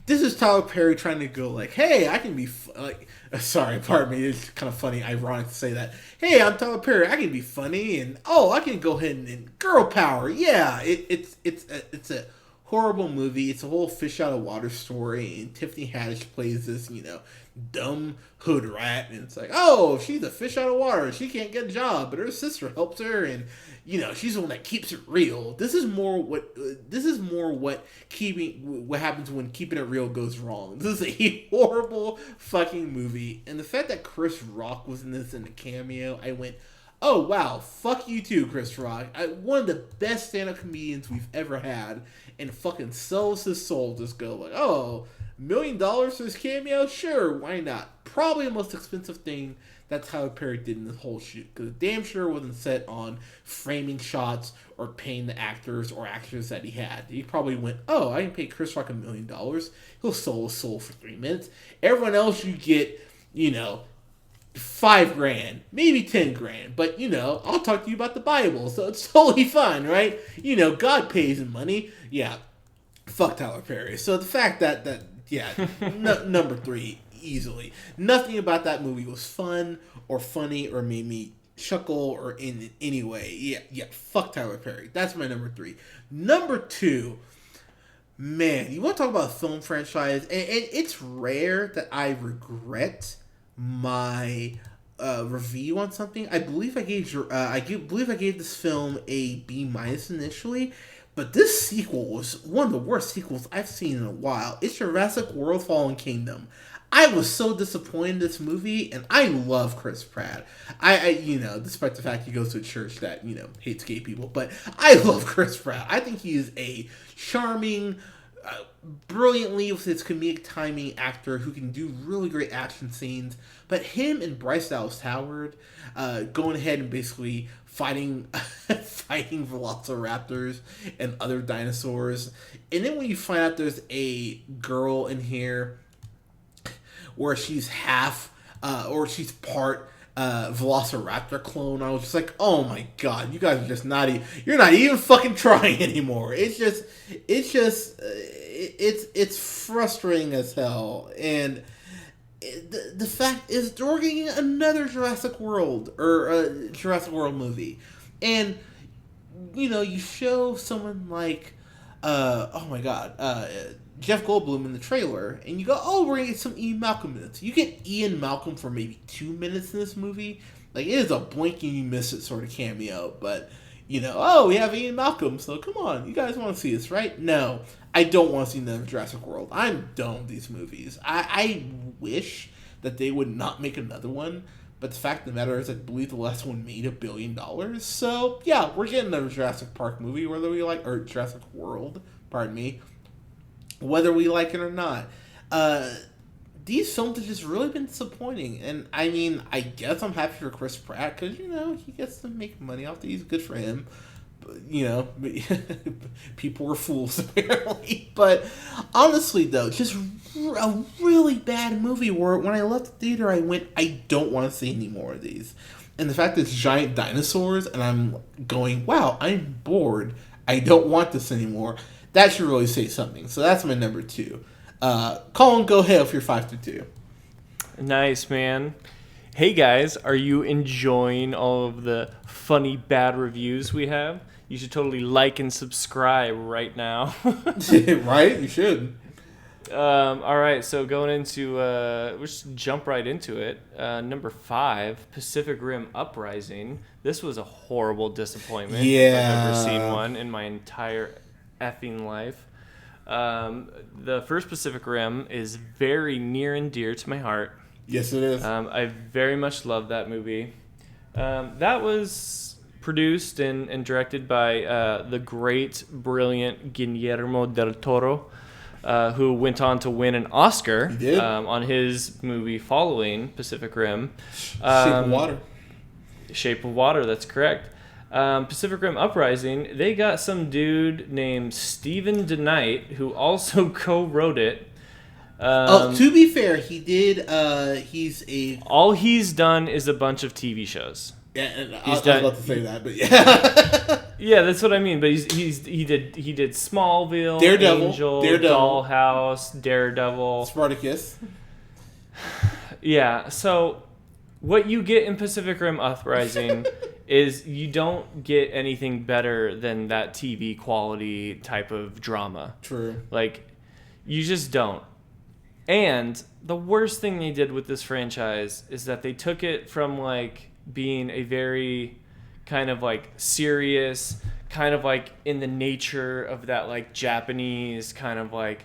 this is Tyler Perry trying to go like, hey, I can be sorry, pardon me, it's kind of funny, ironic to say that. Hey, I'm Tyler Perry, I can be funny, and I can go ahead and girl power. Yeah, it's a horrible movie. It's a whole fish out of water story, and Tiffany Haddish plays this, dumb hood rat, and it's like, oh, she's a fish out of water. She can't get a job, but her sister helps her, and she's the one that keeps it real. This is more what happens when keeping it real goes wrong. This is a horrible fucking movie, and the fact that Chris Rock was in this in a cameo, I went, oh wow, fuck you too, Chris Rock. One of the best stand-up comedians we've ever had, and fucking sells his soul. Just go like, oh, $1 million for his cameo? Sure, why not? Probably the most expensive thing that Tyler Perry did in this whole shoot, because damn sure wasn't set on framing shots or paying the actors or actors that he had. He probably went, oh, I can pay Chris Rock $1 million. He'll sell his soul for 3 minutes. Everyone else, you get, $5,000, maybe $10,000, but I'll talk to you about the Bible, so it's totally fine, right? God pays in money. Yeah, fuck Tyler Perry. So the fact that number 3 easily. Nothing about that movie was fun or funny or made me chuckle or in any way. Yeah, fuck Tyler Perry. That's my number 3. Number 2. Man, you want to talk about a film franchise, and it's rare that I regret my review on something. I believe I gave this film a B- initially, but this sequel was one of the worst sequels I've seen in a while. It's Jurassic World: Fallen Kingdom. I was so disappointed in this movie, and I love Chris Pratt. I despite the fact he goes to a church that hates gay people, but I love Chris Pratt. I think he is a charming, brilliantly with his comedic timing actor who can do really great action scenes. But him and Bryce Dallas Howard going ahead and basically fighting velociraptors and other dinosaurs, and then when you find out there's a girl in here where she's or she's part velociraptor clone, I was just like, oh my god, you guys are just you're not even fucking trying anymore. It's frustrating as hell. And the fact is, we're getting another Jurassic World movie, and you show someone like Jeff Goldblum in the trailer, and you go, oh, we're gonna get some Ian Malcolm minutes. You get Ian Malcolm for maybe 2 minutes in this movie. Like, it is a blink and you miss it sort of cameo, but oh, we have Ian Malcolm, so come on, you guys want to see this, right? No, I don't want to see another Jurassic World. I'm done with these movies. I wish that they would not make another one, but the fact of the matter is, I believe the last one made $1 billion. So yeah, we're getting another Jurassic Park movie, or Jurassic World, pardon me, whether we like it or not. these films have just really been disappointing. And I mean, I guess I'm happy for Chris Pratt because, he gets to make money off these. Good for him. But, people were fools apparently. But honestly, though, just a really bad movie where when I left the theater, I went, I don't want to see any more of these. And the fact that it's giant dinosaurs and I'm going, wow, I'm bored. I don't want this anymore. That should really say something. So that's my number 2. Colin, go ahead with your 5 through 2. Nice, man. Hey, guys, are you enjoying all of the funny bad reviews we have? You should totally like and subscribe right now. Right? You should. All right, so going into, we'll just jump right into it. Number 5, Pacific Rim Uprising. This was a horrible disappointment. Yeah. I've never seen one in my entire effing life. The first Pacific Rim is very near and dear to my heart. Yes, it is. I very much love that movie. That was produced and directed by the great, brilliant Guillermo del Toro, who went on to win an Oscar on his movie following Pacific Rim. Shape of Water. Shape of Water, that's correct. Pacific Rim Uprising, they got some dude named Stephen DeKnight who also co-wrote it. To be fair, he did. All he's done is a bunch of TV shows. Yeah, and I was about to say that, but yeah. Yeah, that's what I mean. But he did Smallville, Daredevil, Dollhouse, Daredevil, Spartacus. Yeah. So what you get in Pacific Rim Uprising is you don't get anything better than that TV quality type of drama. True. Like, you just don't. And the worst thing they did with this franchise is that they took it from, like, being a very kind of, like, serious, kind of, like, in the nature of that, like, Japanese kind of, like,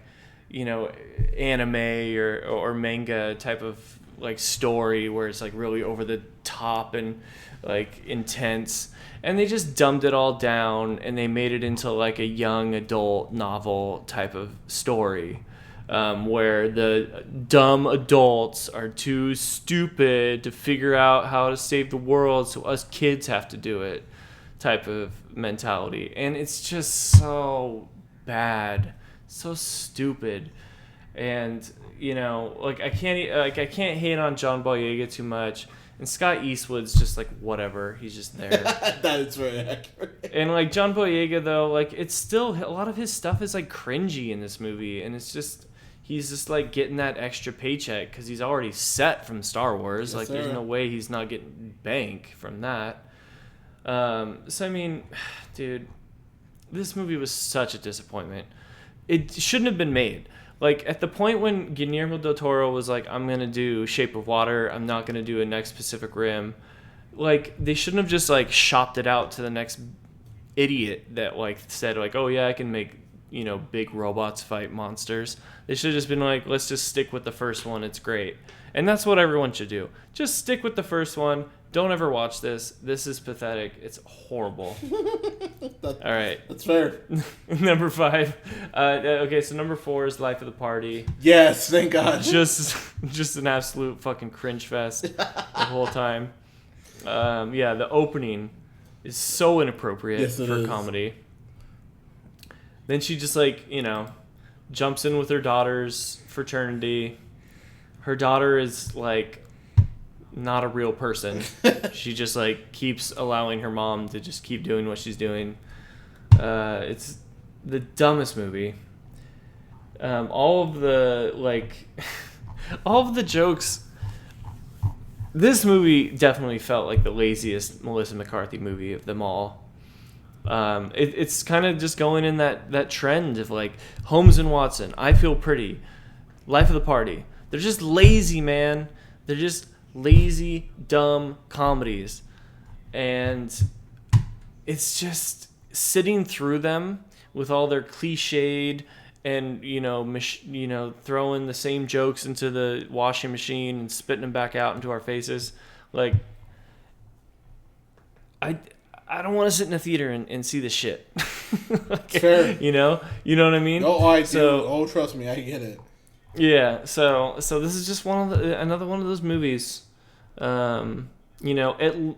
anime or manga type of, like, story where it's, like, really over the top and, like, intense. And they just dumbed it all down and they made it into, like, a young adult novel type of story. Where the dumb adults are too stupid to figure out how to save the world, so us kids have to do it, type of mentality. And it's just so bad, so stupid. And I can't hate on John Boyega too much. And Scott Eastwood's just like whatever, he's just there. That is very accurate. And like John Boyega though, like it's still a lot of his stuff is like cringy in this movie, and it's just. He's just, like, getting that extra paycheck because he's already set from Star Wars. Yes, like, sir. There's no way he's not getting bank from that. So, I mean, dude, this movie was such a disappointment. It shouldn't have been made. Like, at the point when Guillermo del Toro was like, I'm going to do Shape of Water, I'm not going to do a next Pacific Rim, like, they shouldn't have just, like, shopped it out to the next idiot that, like, said, like, oh, yeah, I can make, big robots fight monsters. They should have just been like, let's just stick with the first one. It's great. And that's what everyone should do. Just stick with the first one. Don't ever watch this. This is pathetic. It's horrible. All right. That's fair. Number 5. Okay, so number 4 is Life of the Party. Yes, thank God. Just an absolute fucking cringe fest the whole time. Yeah, the opening is so inappropriate for comedy. Then she just jumps in with her daughter's fraternity. Her daughter is not a real person. She just keeps allowing her mom to just keep doing what she's doing. It's the dumbest movie. All of the jokes. This movie definitely felt like the laziest Melissa McCarthy movie of them all. It's kind of just going in that trend of Holmes and Watson, I Feel Pretty, Life of the Party. They're just lazy, man. They're just lazy, dumb comedies. And it's just sitting through them with all their cliched and, throwing the same jokes into the washing machine and spitting them back out into our faces. I don't want to sit in a theater and see this shit. Fair. You know what I mean? Oh, I do. Trust me, I get it. Yeah, so this is just another one of those movies. You know,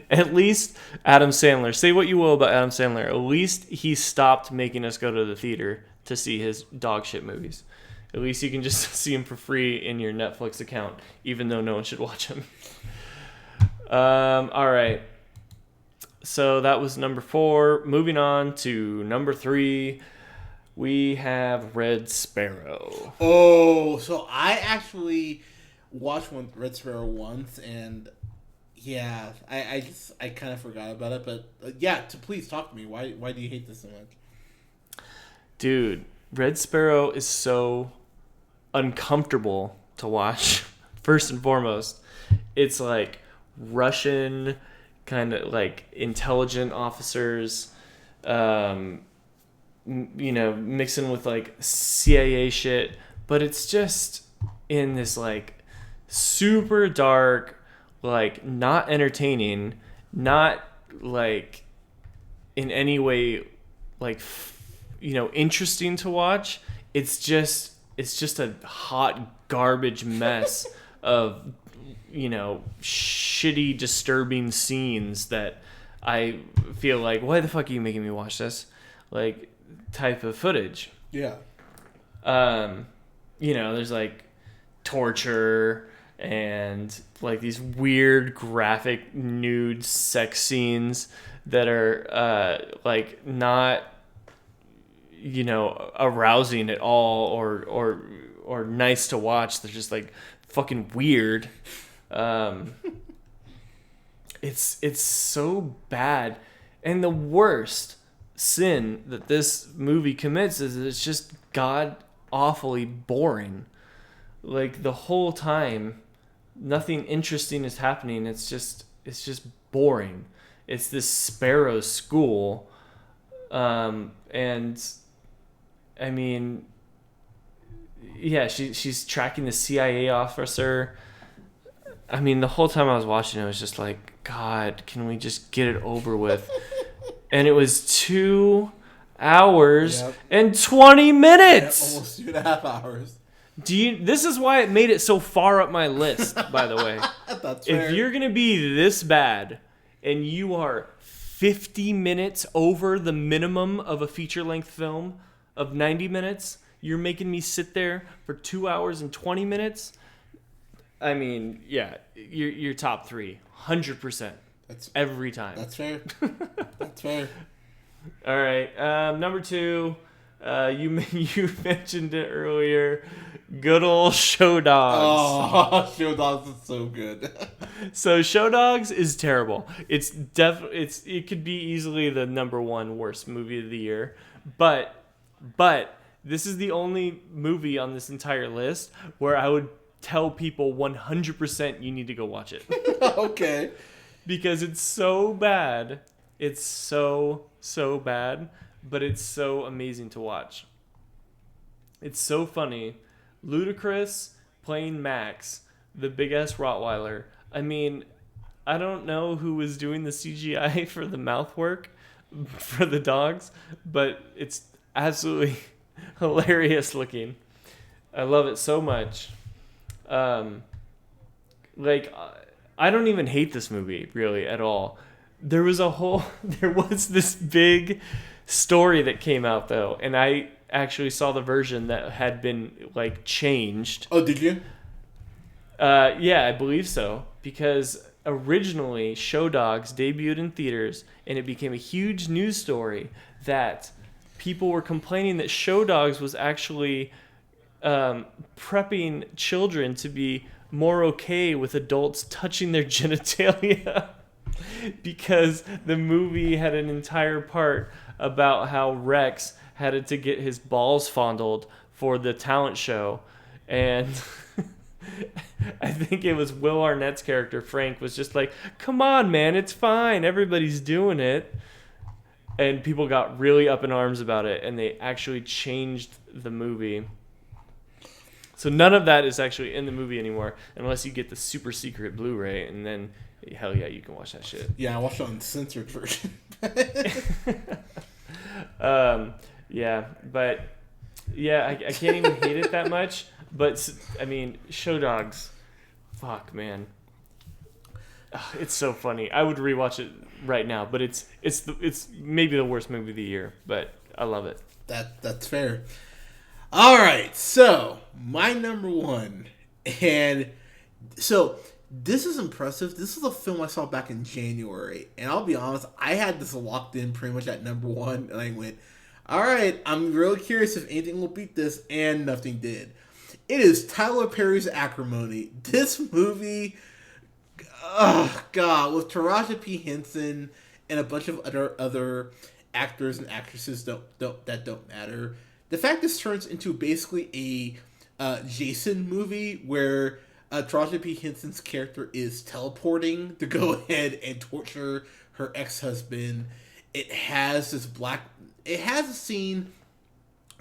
at least Adam Sandler. Say what you will about Adam Sandler. At least he stopped making us go to the theater to see his dog shit movies. At least you can just see him for free in your Netflix account, even though no one should watch him. All right. So that was number 4. Moving on to number 3. We have Red Sparrow. Oh, so I actually watched Red Sparrow once, and yeah, I kind of forgot about it. But please talk to me. Why do you hate this so much? Dude, Red Sparrow is so uncomfortable to watch. First and foremost, it's like Russian kind of like intelligent officers. You know, mixing with like CIA shit, but it's just in this like super dark, like not entertaining, not like in any way like you know, interesting to watch. It's just a hot garbage mess of, you know, shitty, disturbing scenes that I feel like, why the fuck are you making me watch this? Like, type of footage. Yeah. You know, there's like torture and like these weird graphic nude sex scenes that are like not, you know, arousing at all or nice to watch. They're just like fucking weird. It's so bad. And the worst sin that this movie commits is that it's just god awfully boring. Like the whole time nothing interesting is happening. It's just boring. It's this Sparrow school, and I mean, yeah, she's tracking the CIA officer. I mean, the whole time I was watching it, I was just like, God, can we just get it over with? And it was 2 hours and 20 minutes. Yeah, almost 2.5 hours. This is why it made it so far up my list, by the way. That's fair. If you're going to be this bad and you are 50 minutes over the minimum of a feature-length film of 90 minutes, you're making me sit there for 2 hours and 20 minutes? I mean, yeah, you're top 3, 100%. That's every time. That's fair. That's fair. All right, number 2, you mentioned it earlier. Good old Show Dogs. Oh, Show Dogs is so good. So Show Dogs is terrible. It could be easily the number 1 worst movie of the year, but this is the only movie on this entire list where I would tell people 100% you need to go watch it. Okay. Because it's so bad. It's so bad, but it's so amazing to watch. It's so funny. Ludacris playing Max, the big-ass Rottweiler. I mean, I don't know who was doing the CGI for the mouth work for the dogs, but it's absolutely hilarious looking. I love it so much. I don't even hate this movie really at all. There was this big story that came out though, and I actually saw the version that had been like changed. Oh, did you? Yeah, I believe so, because originally Show Dogs debuted in theaters and it became a huge news story that people were complaining that Show Dogs was actually prepping children to be more okay with adults touching their genitalia because the movie had an entire part about how Rex had to get his balls fondled for the talent show, and I think it was Will Arnett's character Frank was just like, come on man, it's fine, everybody's doing it, and people got really up in arms about it, and they actually changed the movie. So none of that is actually in the movie anymore, unless you get the super secret Blu-ray, and then hell yeah, you can watch that shit. Yeah, I watched it on the censored version. Yeah, but Yeah, I can't even hate it that much. But I mean, Show Dogs, fuck man, it's so funny. I would rewatch it right now, but it's maybe the worst movie of the year, but I love it. That's fair. All right, so my number one, and so this is impressive. This is a film I saw back in January, and I'll be honest, I had this locked in pretty much at number one, and I went, all right, I'm really curious if anything will beat this, and nothing did. It is Tyler Perry's Acrimony. This movie, oh god, with Taraji P. Henson and a bunch of other actors and actresses that don't matter. The fact this turns into basically a Jason movie where Taraji P. Henson's character is teleporting to go ahead and torture her ex-husband. It has a scene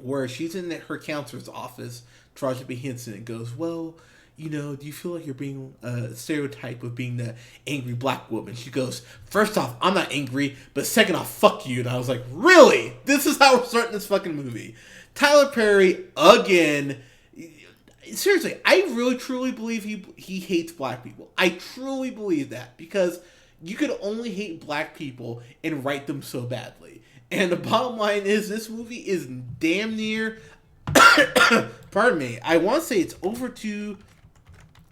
where she's in her counselor's office, Taraji P. Henson, and goes, well, you know, do you feel like you're being a stereotype of being the angry black woman? She goes, first off, I'm not angry, but second off, fuck you. And I was like, really? This is how we're starting this fucking movie. Tyler Perry, again. Seriously, I really truly believe he hates black people. I truly believe that, because you could only hate black people and write them so badly. And the bottom line is, this movie is damn near, pardon me, I want to say it's over 2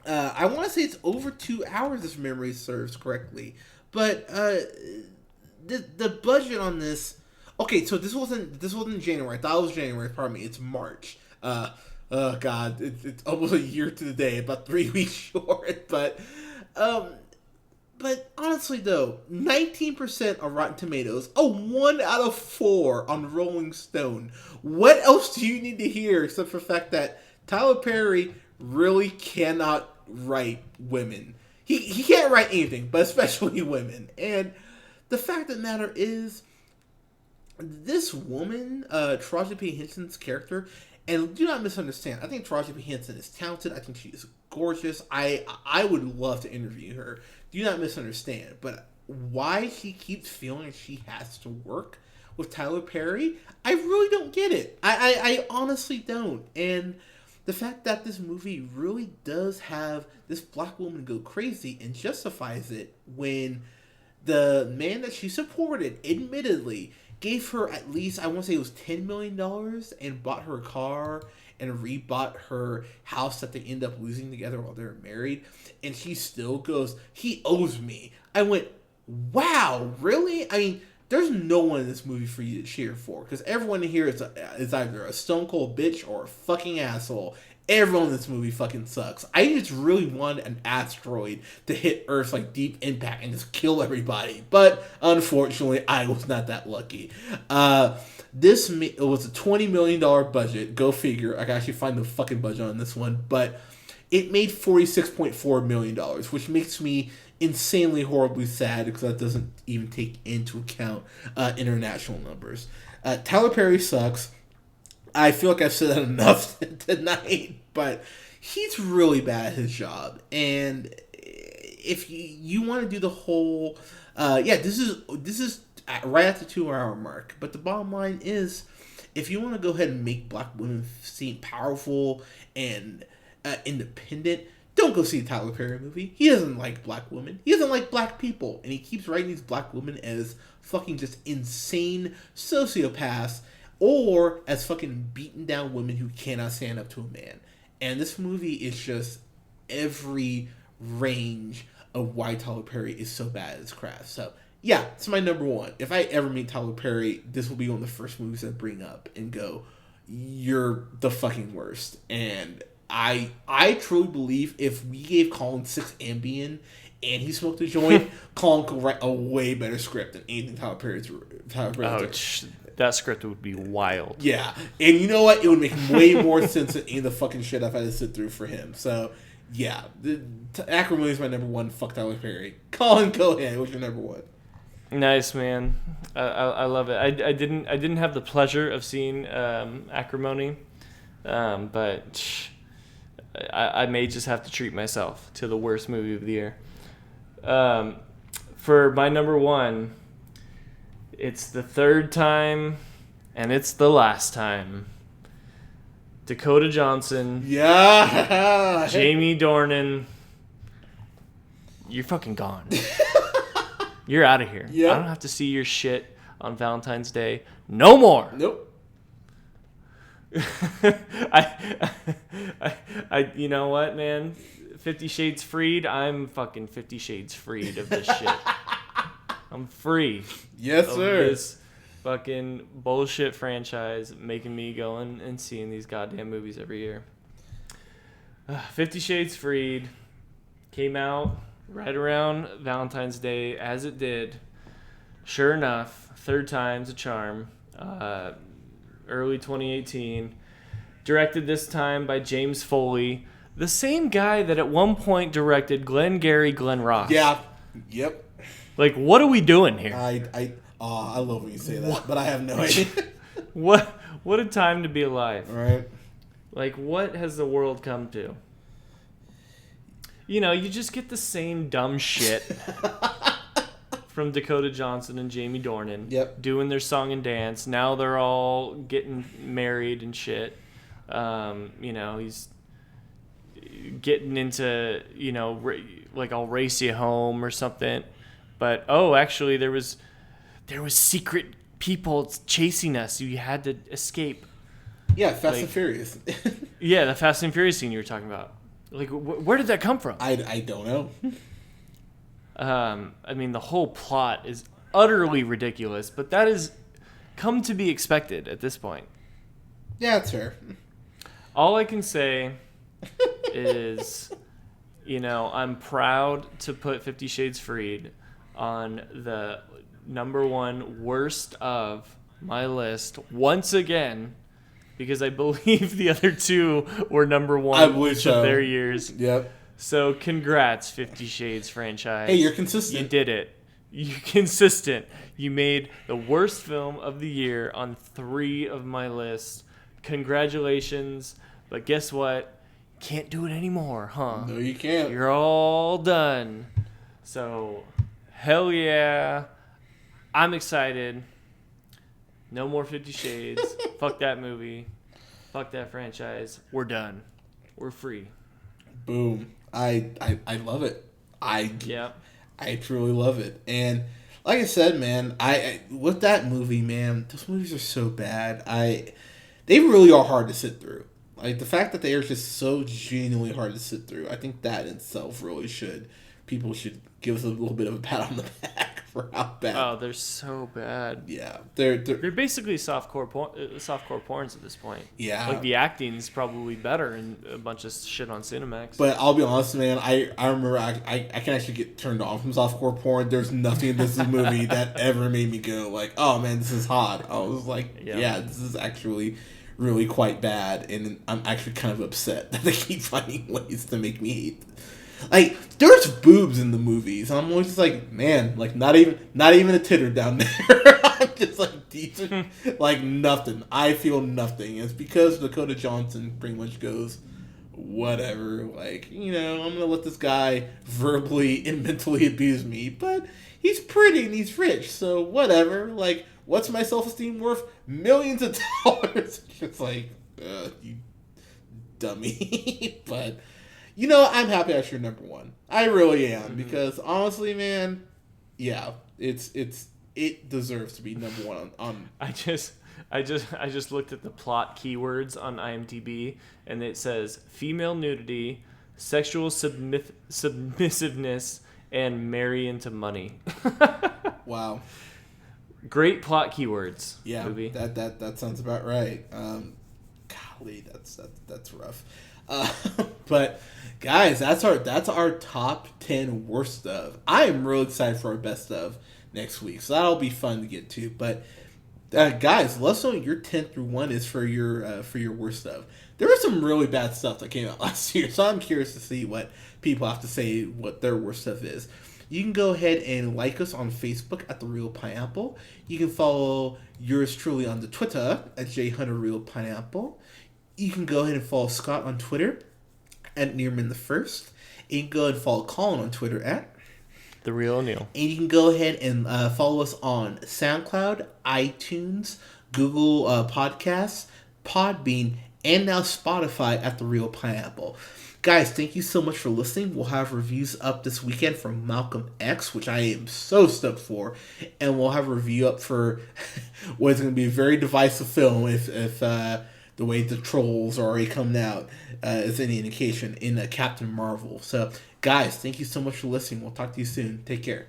hours if memory serves correctly. But the budget on this, okay, so this wasn't January. I thought it was January. Pardon me, it's March. Oh god, it's almost a year to the day, about 3 weeks short. But honestly though, 19% on Rotten Tomatoes, a 1 out of 4 on Rolling Stone. What else do you need to hear except for the fact that Tyler Perry really cannot write women? He can't write anything, but especially women. And the fact of the matter is, this woman, Taraji P. Henson's character, and do not misunderstand, I think Taraji P. Henson is talented. I think she is gorgeous. I would love to interview her. Do not misunderstand. But why she keeps feeling she has to work with Tyler Perry, I really don't get it. I honestly don't. And the fact that this movie really does have this black woman go crazy and justifies it when the man that she supported, admittedly, gave her at least, I want to say it was $10 million and bought her a car and rebought her house that they end up losing together while they were married. And she still goes, he owes me. I went, wow, really? I mean, there's no one in this movie for you to cheer for, because everyone here is either a stone cold bitch or a fucking asshole. Everyone in this movie fucking sucks. I just really wanted an asteroid to hit Earth like Deep Impact and just kill everybody. But unfortunately, I was not that lucky. This was a $20 million budget. Go figure. I can actually find the fucking budget on this one. But it made $46.4 million, which makes me insanely horribly sad, because that doesn't even take into account international numbers. Tyler Perry sucks. I feel like I've said that enough tonight, but he's really bad at his job. And if you want to do the whole, this is right at the 2 hour mark. But the bottom line is, if you want to go ahead and make black women seem powerful and independent, don't go see a Tyler Perry movie. He doesn't like black women. He doesn't like black people. And he keeps writing these black women as fucking just insane sociopaths, or as fucking beaten down women who cannot stand up to a man. And this movie is just every range of why Tyler Perry is so bad at his craft. So, yeah, it's my number one. If I ever meet Tyler Perry, this will be one of the first movies I bring up and go, you're the fucking worst. And I truly believe if we gave Colin 6 Ambien and he smoked a joint, Colin could write a way better script than anything Tyler Perry's that script would be wild. Yeah. And you know what? It would make way more sense than any of the fucking shit I've had to sit through for him. So, yeah. Acrimony is my number one. Fuck Tyler Perry. Colin, go ahead. What's your number one? Nice, man. I love it. I didn't have the pleasure of seeing Acrimony, but I may just have to treat myself to the worst movie of the year. For my number one, it's the third time, and it's the last time. Dakota Johnson. Yeah. Jamie Dornan. You're fucking gone. You're out of here. Yep. I don't have to see your shit on Valentine's Day. No more. Nope. I you know what, man? 50 Shades Freed. I'm fucking 50 Shades Freed of this shit. I'm free. Yes, sir. This fucking bullshit franchise making me going and seeing these goddamn movies every year. 50 Shades Freed came out right around Valentine's Day, as it did. Sure enough, third time's a charm. Early 2018. Directed this time by James Foley, the same guy that at one point directed Glengarry Glen Ross. Yeah. Yep. Like, what are we doing here? I love when you say that, but I have no idea. What a time to be alive. Right. Like, what has the world come to? You know, you just get the same dumb shit from Dakota Johnson and Jamie Dornan. Yep. Doing their song and dance. Now they're all getting married and shit. You know, he's getting into, you know, like, I'll race you home or something. But, actually, there was secret people chasing us. You had to escape. Yeah, Fast and Furious. Yeah, the Fast and Furious scene you were talking about. Like, where did that come from? I don't know. I mean, the whole plot is utterly ridiculous, but that is come to be expected at this point. Yeah, it's fair. All I can say is, you know, I'm proud to put 50 Shades Freed on the number one worst of my list once again, because I believe the other two were number one each of their years. Yep. So congrats, 50 Shades franchise. Hey, you're consistent. You did it. You're consistent. You made the worst film of the year on 3 of my lists. Congratulations. But guess what? Can't do it anymore, huh? No, you can't. You're all done. So, hell yeah. I'm excited. No more 50 Shades. Fuck that movie. Fuck that franchise. We're done. We're free. Boom. I love it. I truly love it. And like I said, man, I with that movie, man, those movies are so bad. They really are hard to sit through. Like, the fact that they are just so genuinely hard to sit through, I think that in itself really people should give us a little bit of a pat on the back for how bad. Oh, they're so bad. Yeah, they're basically softcore porns at this point. Yeah, like the acting's probably better and a bunch of shit on Cinemax. But I'll be honest, man, I remember I can actually get turned off from softcore porn. There's nothing in this movie that ever made me go like, oh man, this is hot. I was like, yeah, this is actually really quite bad, and I'm actually kind of upset that they keep finding ways to make me hate. Like, there's boobs in the movies, and I'm always just like, man, like not even a titter down there. I'm just like, these are like nothing. I feel nothing. It's because Dakota Johnson pretty much goes, whatever. Like, you know, I'm gonna let this guy verbally and mentally abuse me, but he's pretty and he's rich, so whatever. Like, what's my self-esteem worth? Millions of dollars. It's like, you dummy. But, you know, I'm happy that's your number one. I really am, because honestly, man, yeah, it deserves to be number one on. I just looked at the plot keywords on IMDb, and it says female nudity, sexual submissiveness, and marry into money. Wow. Great plot keywords. Yeah, movie. That sounds about right. Golly, that's rough. But guys, that's our top 10 worst of. I am real excited for our best of next week, so that'll be fun to get to. But guys, let us know what your 10 through 1 is for your worst of. There was some really bad stuff that came out last year, so I'm curious to see what people have to say what their worst of is. You can go ahead and like us on Facebook at The Real Pineapple. You can follow yours truly on the Twitter at JHunterRealPineapple. You can go ahead and follow Scott on Twitter at Nearman1. And you can go ahead and follow Colin on Twitter at The Real O'Neill. And you can go ahead and follow us on SoundCloud, iTunes, Google Podcasts, Podbean, and now Spotify at The Real Pineapple. Guys, thank you so much for listening. We'll have reviews up this weekend for Malcolm X, which I am so stoked for. And we'll have a review up for what is going to be a very divisive film if the way the trolls are already coming out is any indication in Captain Marvel. So, guys, thank you so much for listening. We'll talk to you soon. Take care.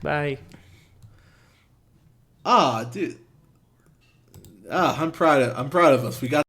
Bye. Dude. I'm proud of us. We got